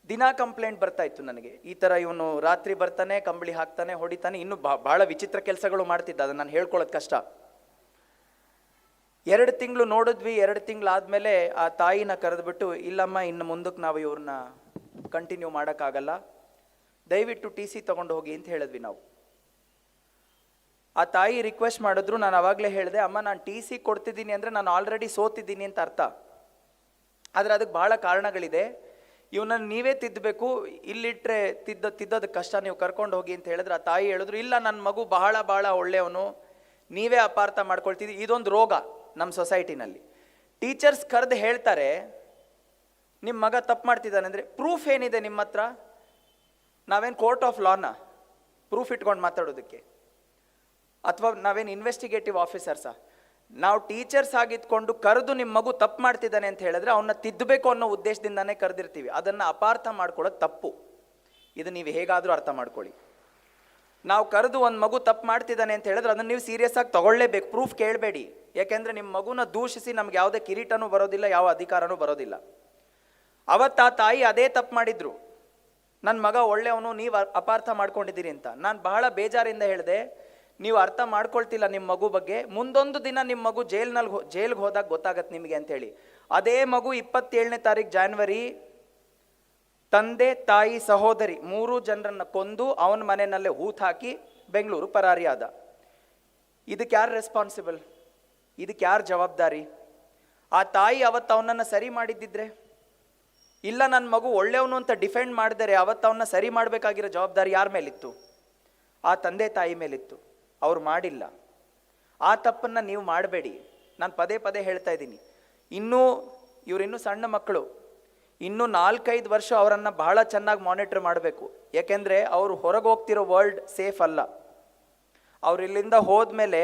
ದಿನಾ ಕಂಪ್ಲೇಂಟ್ ಬರ್ತಾ ಇತ್ತು ನನಗೆ, ಈ ಥರ ಇವನು ರಾತ್ರಿ ಬರ್ತಾನೆ, ಕಂಬಳಿ ಹಾಕ್ತಾನೆ, ಹೊಡಿತಾನೆ, ಇನ್ನೂ ಭಾಳ ವಿಚಿತ್ರ ಕೆಲಸಗಳು ಮಾಡ್ತಿದ್ದ. ಅದನ್ನು ನಾನು ಹೇಳ್ಕೊಳ್ಳೋದು ಕಷ್ಟ. 2 ತಿಂಗಳು ನೋಡಿದ್ವಿ. 2 ತಿಂಗಳಾದಮೇಲೆ ಆ ತಾಯಿನ ಕರೆದುಬಿಟ್ಟು, ಇಲ್ಲಮ್ಮ, ಇನ್ನು ಮುಂದಕ್ಕೆ ನಾವು ಇವ್ರನ್ನ ಕಂಟಿನ್ಯೂ ಮಾಡೋಕ್ಕಾಗಲ್ಲ, ದಯವಿಟ್ಟು TC ತೊಗೊಂಡು ಹೋಗಿ ಅಂತ ಹೇಳಿದ್ವಿ ನಾವು. ಆ ತಾಯಿ ರಿಕ್ವೆಸ್ಟ್ ಮಾಡಿದ್ರು. ನಾನು ಅವಾಗಲೇ ಹೇಳಿದೆ, ಅಮ್ಮ, ನಾನು TC ಕೊಡ್ತಿದ್ದೀನಿ ಅಂದರೆ ನಾನು ಆಲ್ರೆಡಿ ಸೋತಿದ್ದೀನಿ ಅಂತ ಅರ್ಥ. ಆದರೆ ಅದಕ್ಕೆ ಭಾಳ ಕಾರಣಗಳಿದೆ. ಇವನನ್ನು ನೀವೇ ತಿದ್ದಬೇಕು, ಇಲ್ಲಿಟ್ಟರೆ ತಿದ್ದೋದಕ್ಕೆ ಕಷ್ಟ, ನೀವು ಕರ್ಕೊಂಡು ಹೋಗಿ ಅಂತ ಹೇಳಿದ್ರೆ ಆ ತಾಯಿ ಹೇಳಿದ್ರು, ಇಲ್ಲ, ನನ್ನ ಮಗು ಬಹಳ ಒಳ್ಳೆಯವನು, ನೀವೇ ಅಪಾರ್ಥ ಮಾಡ್ಕೊಳ್ತಿದ್ದೀವಿ. ಇದೊಂದು ರೋಗ ನಮ್ಮ ಸೊಸೈಟಿನಲ್ಲಿ. ಟೀಚರ್ಸ್ ಕರೆದು ಹೇಳ್ತಾರೆ, ನಿಮ್ಮ ಮಗ ತಪ್ಪು ಮಾಡ್ತಿದ್ದಾನೆ ಅಂದರೆ ಪ್ರೂಫ್ ಏನಿದೆ ನಿಮ್ಮ ಹತ್ರ? ನಾವೇನು ಕೋರ್ಟ್ ಆಫ್ ಲಾನ ಪ್ರೂಫ್ ಇಟ್ಕೊಂಡು ಮಾತಾಡೋದಕ್ಕೆ? ಅಥವಾ ನಾವೇನು ಇನ್ವೆಸ್ಟಿಗೇಟಿವ್ ಆಫೀಸರ್ಸಾ? ನಾವು ಟೀಚರ್ಸ್ ಆಗಿದ್ಕೊಂಡು ಕರೆದು ನಿಮ್ಮ ಮಗು ತಪ್ಪು ಮಾಡ್ತಿದ್ದಾನೆ ಅಂತ ಹೇಳಿದ್ರೆ ಅವನ್ನ ತಿದ್ದಬೇಕು ಅನ್ನೋ ಉದ್ದೇಶದಿಂದಾನೇ ಕರೆದಿರ್ತೀವಿ. ಅದನ್ನು ಅಪಾರ್ಥ ಮಾಡ್ಕೊಳ್ಳೋದು ತಪ್ಪು. ಇದು ನೀವು ಹೇಗಾದರೂ ಅರ್ಥ ಮಾಡ್ಕೊಳ್ಳಿ. ನಾವು ಕರೆದು ಒಂದು ಮಗು ತಪ್ಪು ಮಾಡ್ತಿದ್ದಾನೆ ಅಂತ ಹೇಳಿದ್ರೆ ಅದನ್ನು ನೀವು ಸೀರಿಯಸ್ ಆಗಿ ತಗೊಳ್ಳೇಬೇಕು, ಪ್ರೂಫ್ ಕೇಳಬೇಡಿ. ಯಾಕೆಂದರೆ ನಿಮ್ಮ ಮಗುನ ದೂಷಿಸಿ ನಮ್ಗೆ ಯಾವುದೇ ಕಿರೀಟನೂ ಬರೋದಿಲ್ಲ, ಯಾವ ಅಧಿಕಾರನೂ ಬರೋದಿಲ್ಲ. ಅವತ್ತು ಆ ತಾಯಿ ಅದೇ ತಪ್ಪು ಮಾಡಿದ್ರು, ನನ್ನ ಮಗ ಒಳ್ಳೆಯವನು, ನೀವು ಅಪಾರ್ಥ ಮಾಡ್ಕೊಂಡಿದ್ದೀರಿ ಅಂತ. ನಾನು ಬಹಳ ಬೇಜಾರಿಂದ ಹೇಳಿದೆ, ನೀವು ಅರ್ಥ ಮಾಡ್ಕೊಳ್ತಿಲ್ಲ ನಿಮ್ಮ ಮಗು ಬಗ್ಗೆ. ಮುಂದೊಂದು ದಿನ ನಿಮ್ಮ ಮಗು ಜೈಲ್ಗೆ ಹೋದಾಗ ಗೊತ್ತಾಗತ್ತೆ ನಿಮಗೆ ಅಂತೇಳಿ. ಅದೇ ಮಗು 27ನೇ ತಾರೀಕು ಜಾನ್ವರಿ ತಂದೆ, ತಾಯಿ, ಸಹೋದರಿ 3 ಜನರನ್ನು ಕೊಂದು ಅವನ ಮನೆಯಲ್ಲೇ ಹೂತು ಹಾಕಿ ಬೆಂಗಳೂರು ಪರಾರಿ ಆದ. ಇದಕ್ಕೆ ಯಾರು ರೆಸ್ಪಾನ್ಸಿಬಲ್? ಇದಕ್ಕೆ ಯಾರು ಜವಾಬ್ದಾರಿ? ಆ ತಾಯಿ ಅವತ್ತು ಅವನನ್ನು ಸರಿ ಮಾಡಿದ್ದಿದ್ರೆ, ಇಲ್ಲ ನನ್ನ ಮಗು ಒಳ್ಳೆಯವನು ಅಂತ ಡಿಫೆಂಡ್ ಮಾಡಿದರೆ ಅವತ್ತು ಅವನ್ನ ಸರಿ ಮಾಡಬೇಕಾಗಿರೋ ಜವಾಬ್ದಾರಿ ಯಾರ ಮೇಲಿತ್ತು? ಆ ತಂದೆ ತಾಯಿ ಮೇಲಿತ್ತು. ಅವ್ರು ಮಾಡಿಲ್ಲ. ಆ ತಪ್ಪನ್ನು ನೀವು ಮಾಡಬೇಡಿ. ನಾನು ಪದೇ ಹೇಳ್ತಾ ಇದ್ದೀನಿ. ಇವರಿನ್ನೂ ಸಣ್ಣ ಮಕ್ಕಳು, ಇನ್ನೂ 4-5 ವರ್ಷ ಅವರನ್ನು ಬಹಳ ಚೆನ್ನಾಗಿ ಮಾನಿಟರ್ ಮಾಡಬೇಕು. ಯಾಕೆಂದರೆ ಅವರು ಹೊರಗೆ ಹೋಗ್ತಿರೋ ವರ್ಲ್ಡ್ ಸೇಫ್ ಅಲ್ಲ. ಅವ್ರು ಇಲ್ಲಿಂದ ಹೋದ್ಮೇಲೆ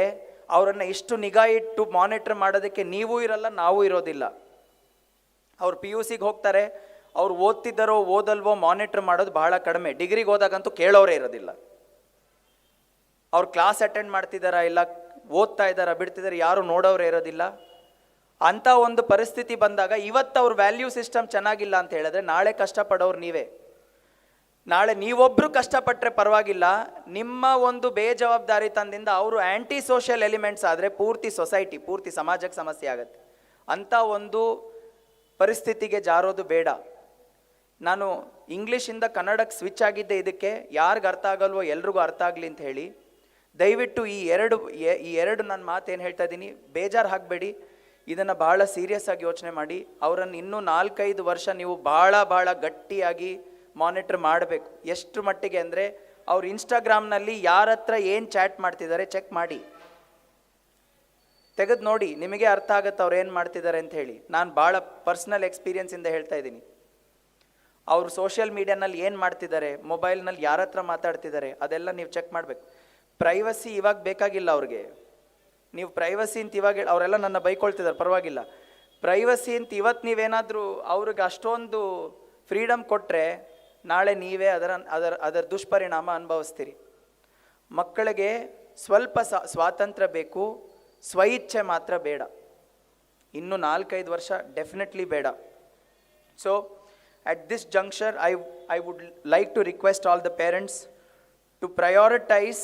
ಅವರನ್ನು ಇಷ್ಟು ನಿಗಾ ಇಟ್ಟು ಮಾನಿಟರ್ ಮಾಡೋದಕ್ಕೆ ನೀವೂ ಇರಲ್ಲ, ನಾವೂ ಇರೋದಿಲ್ಲ. ಅವ್ರು PUCಗೆ ಹೋಗ್ತಾರೆ, ಅವ್ರು ಓದ್ತಿದ್ದಾರೋ ಓದಲ್ವೋ ಮಾನಿಟರ್ ಮಾಡೋದು ಬಹಳ ಕಡಿಮೆ. ಡಿಗ್ರಿಗೆ ಹೋದಾಗಂತೂ ಕೇಳೋರೇ ಇರೋದಿಲ್ಲ. ಅವ್ರು ಕ್ಲಾಸ್ ಅಟೆಂಡ್ ಮಾಡ್ತಿದ್ದಾರಾ, ಇಲ್ಲ ಓದ್ತಾ ಇದ್ದಾರಾ, ಬಿಡ್ತಿದ್ದಾರೆ, ಯಾರು ನೋಡೋರೇ ಇರೋದಿಲ್ಲ. ಅಂಥ ಒಂದು ಪರಿಸ್ಥಿತಿ ಬಂದಾಗ ಇವತ್ತು ಅವ್ರ ವ್ಯಾಲ್ಯೂ ಸಿಸ್ಟಮ್ ಚೆನ್ನಾಗಿಲ್ಲ ಅಂತ ಹೇಳಿದ್ರೆ ನಾಳೆ ಕಷ್ಟಪಡೋರು ನೀವೇ. ನಾಳೆ ನೀವೊಬ್ಬರು ಕಷ್ಟಪಟ್ಟರೆ ಪರವಾಗಿಲ್ಲ, ನಿಮ್ಮ ಒಂದು ಬೇಜವಾಬ್ದಾರಿತನದಿಂದ ಅವರು ಆ್ಯಂಟಿ ಸೋಷಿಯಲ್ ಎಲಿಮೆಂಟ್ಸ್ ಆದರೆ ಪೂರ್ತಿ ಸೊಸೈಟಿ, ಪೂರ್ತಿ ಸಮಾಜಕ್ಕೆ ಸಮಸ್ಯೆ ಆಗುತ್ತೆ. ಅಂಥ ಒಂದು ಪರಿಸ್ಥಿತಿಗೆ ಜಾರೋದು ಬೇಡ. ನಾನು ಇಂಗ್ಲೀಷಿಂದ ಕನ್ನಡಕ್ಕೆ ಸ್ವಿಚ್ ಆಗಿದ್ದೆ ಇದಕ್ಕೆ, ಯಾರಿಗೆ ಅರ್ಥ ಆಗಲ್ವೋ ಎಲ್ರಿಗೂ ಅರ್ಥ ಆಗಲಿ ಅಂತ ಹೇಳಿ. ದಯವಿಟ್ಟು ಈ ಎರಡು ನನ್ನ ಮಾತೇನು ಹೇಳ್ತಾ ಇದ್ದೀನಿ ಬೇಜಾರು ಹಾಕಬೇಡಿ, ಇದನ್ನು ಭಾಳ ಸೀರಿಯಸ್ ಆಗಿ ಯೋಚನೆ ಮಾಡಿ. ಅವರನ್ನು ಇನ್ನೂ 4-5 ವರ್ಷ ನೀವು ಭಾಳ ಗಟ್ಟಿಯಾಗಿ ಮಾನಿಟ್ರ್ ಮಾಡಬೇಕು. ಎಷ್ಟು ಮಟ್ಟಿಗೆ ಅಂದರೆ ಅವ್ರು ಇನ್ಸ್ಟಾಗ್ರಾಮ್ನಲ್ಲಿ ಯಾರ ಹತ್ರ ಏನು ಚಾಟ್ ಮಾಡ್ತಿದ್ದಾರೆ ಚೆಕ್ ಮಾಡಿ, ತೆಗೆದು ನೋಡಿ, ನಿಮಗೆ ಅರ್ಥ ಆಗುತ್ತೆ ಅವ್ರು ಏನು ಮಾಡ್ತಿದ್ದಾರೆ ಅಂತ ಹೇಳಿ. ನಾನು ಭಾಳ ಪರ್ಸ್ನಲ್ ಎಕ್ಸ್ಪೀರಿಯನ್ಸಿಂದ ಹೇಳ್ತಾ ಇದ್ದೀನಿ. ಅವರು ಸೋಷಿಯಲ್ ಮೀಡಿಯಾನಲ್ಲಿ ಏನು ಮಾಡ್ತಿದ್ದಾರೆ, ಮೊಬೈಲ್ನಲ್ಲಿ ಯಾರ ಹತ್ರ ಮಾತಾಡ್ತಿದ್ದಾರೆ, ಅದೆಲ್ಲ ನೀವು ಚೆಕ್ ಮಾಡಬೇಕು. ಪ್ರೈವಸಿ ಇವಾಗ ಬೇಕಾಗಿಲ್ಲ ಅವ್ರಿಗೆ. ನೀವು ಪ್ರೈವಸಿ ಅಂತ ಇವಾಗ ಅವರೆಲ್ಲ ನನ್ನ ಬೈಕೊಳ್ತಿದ್ದಾರೆ, ಪರವಾಗಿಲ್ಲ. ಪ್ರೈವಸಿ ಅಂತ ಇವತ್ತು ನೀವೇನಾದರೂ ಅವ್ರಿಗೆ ಅಷ್ಟೊಂದು ಫ್ರೀಡಮ್ ಕೊಟ್ಟರೆ ನಾಳೆ ನೀವೇ ಅದರ ದುಷ್ಪರಿಣಾಮ ಅನುಭವಿಸ್ತೀರಿ. ಮಕ್ಕಳಿಗೆ ಸ್ವಲ್ಪ ಸ್ವಾತಂತ್ರ್ಯ ಬೇಕು, ಸ್ವಇಚ್ಛೆ ಮಾತ್ರ ಬೇಡ. ಇನ್ನು 4-5 ವರ್ಷ ಡೆಫಿನೆಟ್ಲಿ ಬೇಡ. So at this juncture, I would like to request all the parents to prioritize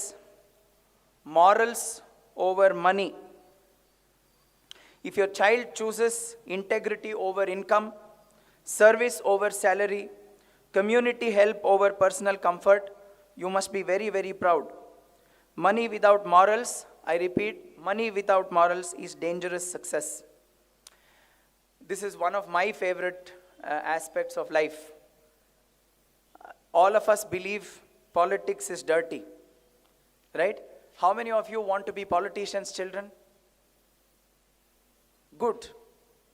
morals over money. If your child chooses integrity over income, service over salary, community help over personal comfort, you must be very proud. Money without morals, I repeat, money without morals is dangerous success. This is one of my favorite aspects of life. All of us believe politics is dirty, right? How many of you want to be politicians, children? Good.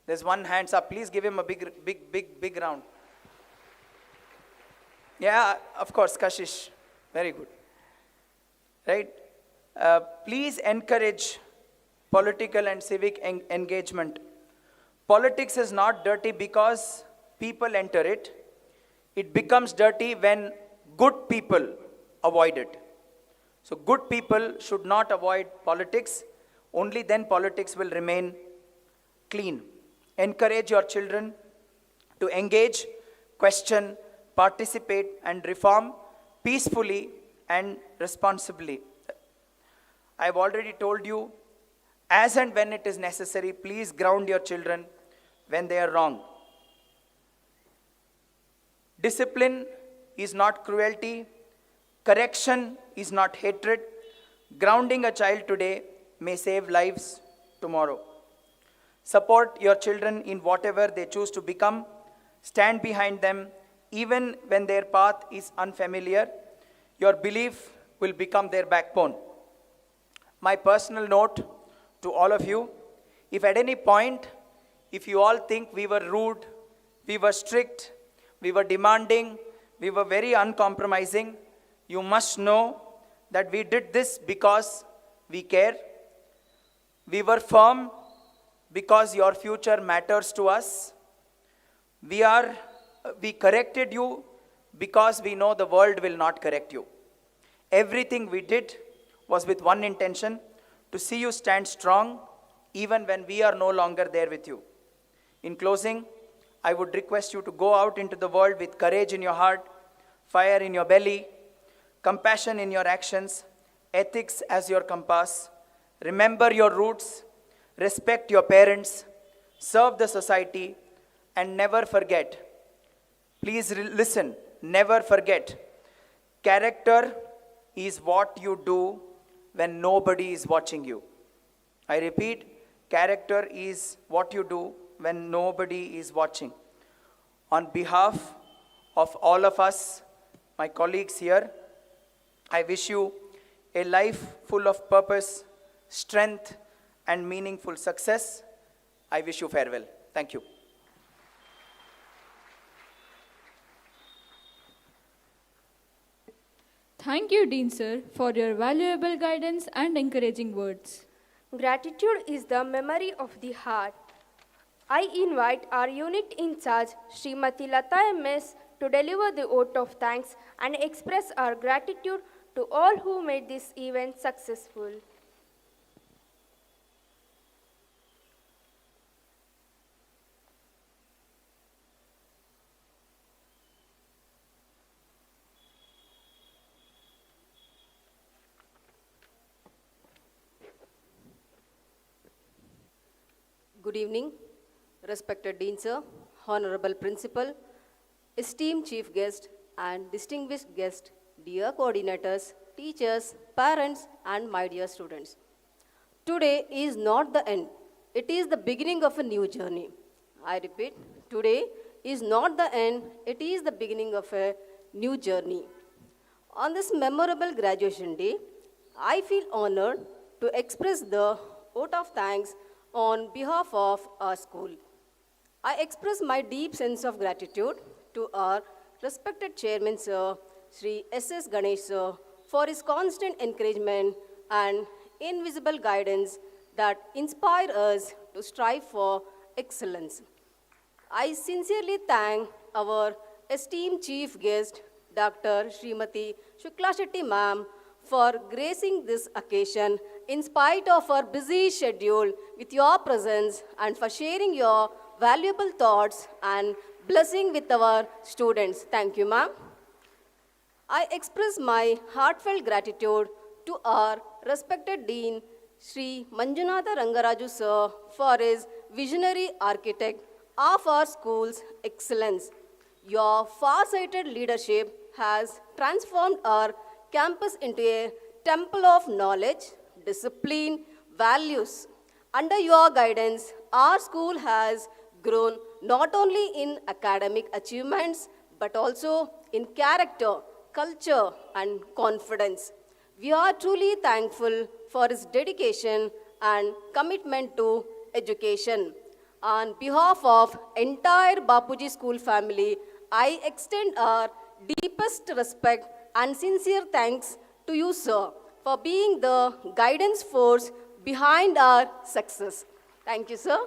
There's one hands up. Please give him a big round. Yeah, of course, Kashish. Very good. Right? Please encourage political and civic engagement. Politics is not dirty because people enter it. It becomes dirty when good people avoid it. So good people should not avoid politics. Only then politics will remain clean. Encourage your children to engage, question, participate and reform peacefully and responsibly. I've already told you, as and when it is necessary, please ground your children when they are wrong. Discipline is not cruelty. Correction is not hatred. Grounding a child today may save lives tomorrow. Support your children in whatever they choose to become. Stand behind them even when their path is unfamiliar. Your belief will become their backbone. My personal note to all of you, if at any point, if you all think we were rude, we were strict, we were demanding, we were very uncompromising, you must know that we did this because we care. We were firm because your future matters to us. We corrected you because we know the world will not correct you. Everything we did was with one intention, to see you stand strong even when we are no longer there with you. In closing, I would request you to go out into the world with courage in your heart, fire in your belly, compassion in your actions, ethics as your compass. Remember your roots, respect your parents, serve the society, and never forget. Please listen, never forget. Character is what you do when nobody is watching you. I repeat, character is what you do when nobody is watching. On behalf of all of us, my colleagues here, I wish you a life full of purpose, strength, and meaningful success. I wish you farewell. Thank you. Thank you, Dean Sir, for your valuable guidance and encouraging words. Gratitude is the memory of the heart. I invite our unit in charge, Srimati Lata MS, to deliver the vote of thanks and express our gratitude to all who made this event successful. Good evening, respected Dean Sir, Honorable Principal, esteemed Chief Guest, and distinguished guest, dear coordinators, teachers, parents, and my dear students. Today is not the end, it is the beginning of a new journey. I repeat, today is not the end, it is the beginning of a new journey. On this memorable graduation day, I feel honored to express the vote of thanks on behalf of our school. I express my deep sense of gratitude to our respected chairman, Sir, Sri S.S. Ganesh, Sir, for his constant encouragement and invisible guidance that inspire us to strive for excellence. I sincerely thank our esteemed chief guest, Dr. Srimati Shukla Shetty Ma'am, for gracing this occasion in spite of her busy schedule with your presence and for sharing your valuable thoughts and blessing with our students. Thank you, ma'am. I express my heartfelt gratitude to our respected Dean, Sri Manjunatha Rangaraju Sir, for his visionary architect of our school's excellence. Your far-sighted leadership has transformed our campus into a temple of knowledge, discipline, values. Under your guidance, our school has grown not only in academic achievements, but also in character, culture, and confidence. We are truly thankful for his dedication and commitment to education. On behalf of entire Bapuji school family, I extend our deepest respect and sincere thanks to you, sir, for being the guidance force behind our success. Thank you, sir.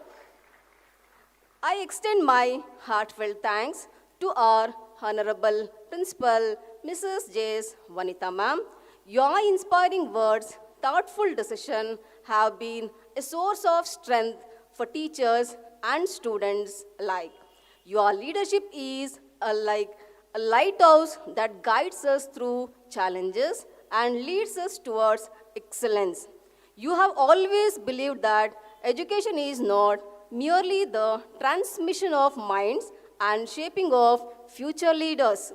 I extend my heartfelt thanks to our Honorable Principal, Mrs. J.S. Vanitha Ma'am. Your inspiring words, thoughtful decision have been a source of strength for teachers and students alike. Your leadership is like a lighthouse that guides us through challenges and leads us towards excellence. You have always believed that education is not merely the transmission of minds and shaping of future leaders.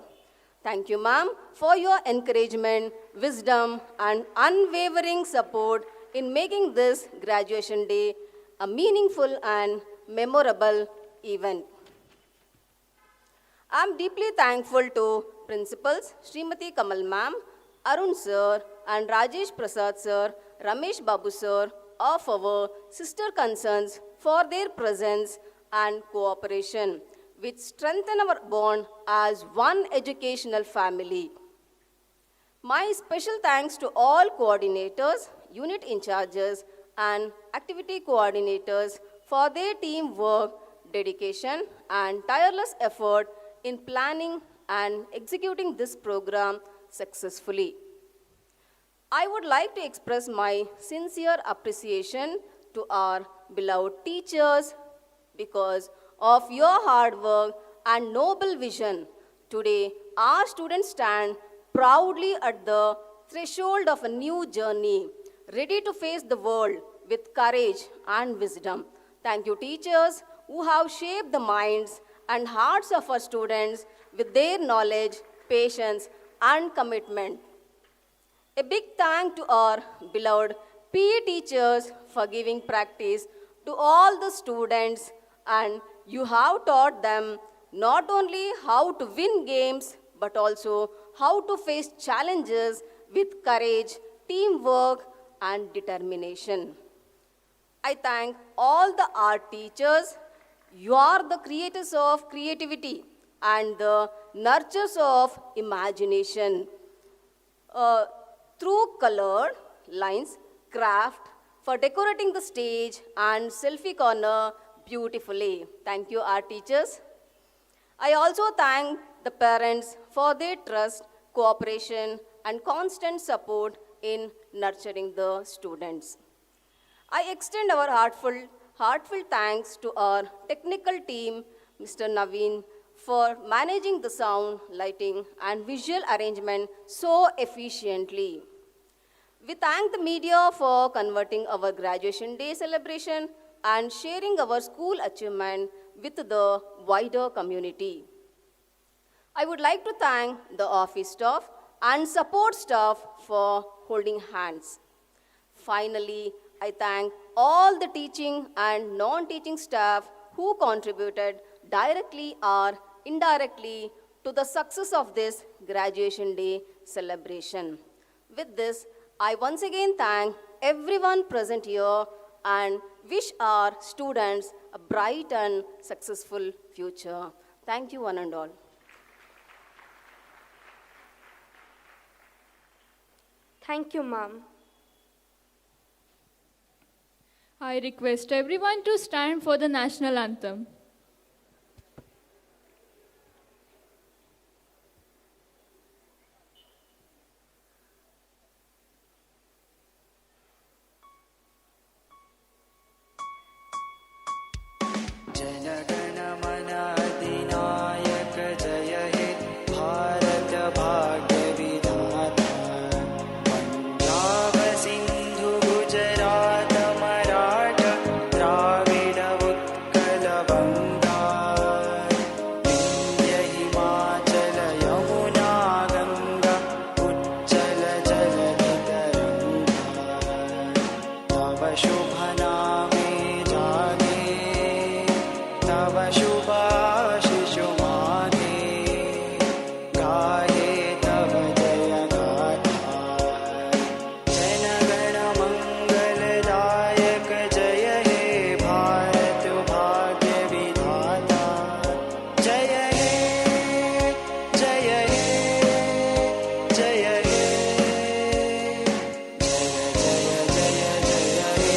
Thank you, ma'am, for your encouragement, wisdom, and unwavering support in making this graduation day a meaningful and memorable event. I am deeply thankful to principals Srimati Kamal ma'am, Arun sir, and Rajesh Prasad sir, Ramesh Babu sir of our sister concerns for their presence and cooperation, which strengthen our bond as one educational family. My special thanks to all coordinators, unit in charges, and activity coordinators for their teamwork, dedication, and tireless effort in planning and executing this program successfully. I would like to express my sincere appreciation to our beloved teachers because of your hard work and noble vision. Today, our students stand proudly at the threshold of a new journey, ready to face the world with courage and wisdom. Thank you, teachers, who have shaped the minds and hearts of our students with their knowledge, patience, and commitment. A big thank to our beloved PE teachers for giving practice to all the students, and you have taught them not only how to win games, but also how to face challenges with courage, teamwork, and determination. I thank all the art teachers. You are the creators of creativity and the nurturers of imagination. Through colored lines, craft, for decorating the stage and selfie corner beautifully. Thank you, art teachers. I also thank the parents for their trust, cooperation, and constant support in nurturing the students. I extend our heartfelt thanks to our technical team, Mr. Naveen, for managing the sound, lighting, and visual arrangement so efficiently. We thank the media for converting our graduation day celebration and sharing our school achievement with the wider community. I would like to thank the office staff and support staff for holding hands. Finally, I thank all the teaching and non-teaching staff who contributed directly or indirectly to the success of this graduation day celebration. With this, I once again thank everyone present here and wish our students a bright and successful future. Thank you, one and all. Thank you, ma'am. I request everyone to stand for the national anthem. जनगण मन अधिनायक जय हे भारत भाग्य विधाता पंजाब सिंधु गुजरात मराठा द्राविड उत्कल बंगा विंध्य हिमाचल यमुना गंगा उच्चल जलधि तरंगा तव शुभ नामे जागे तव शुभाशिष माने गाये तव जय गाथा जनगण मंगलदायक जय हे भारत भाग्य विधाता जय हे जय हे जय हे जय जय जय जय हे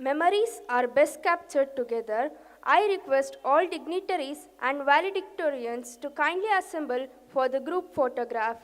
Memories are best captured together. I request all dignitaries and valedictorians to kindly assemble for the group photograph.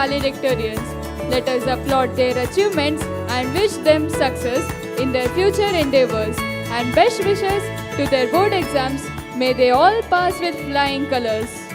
valedictorians. Let us applaud their achievements and wish them success in their future endeavors, and best wishes to their board exams. May they all pass with flying colors.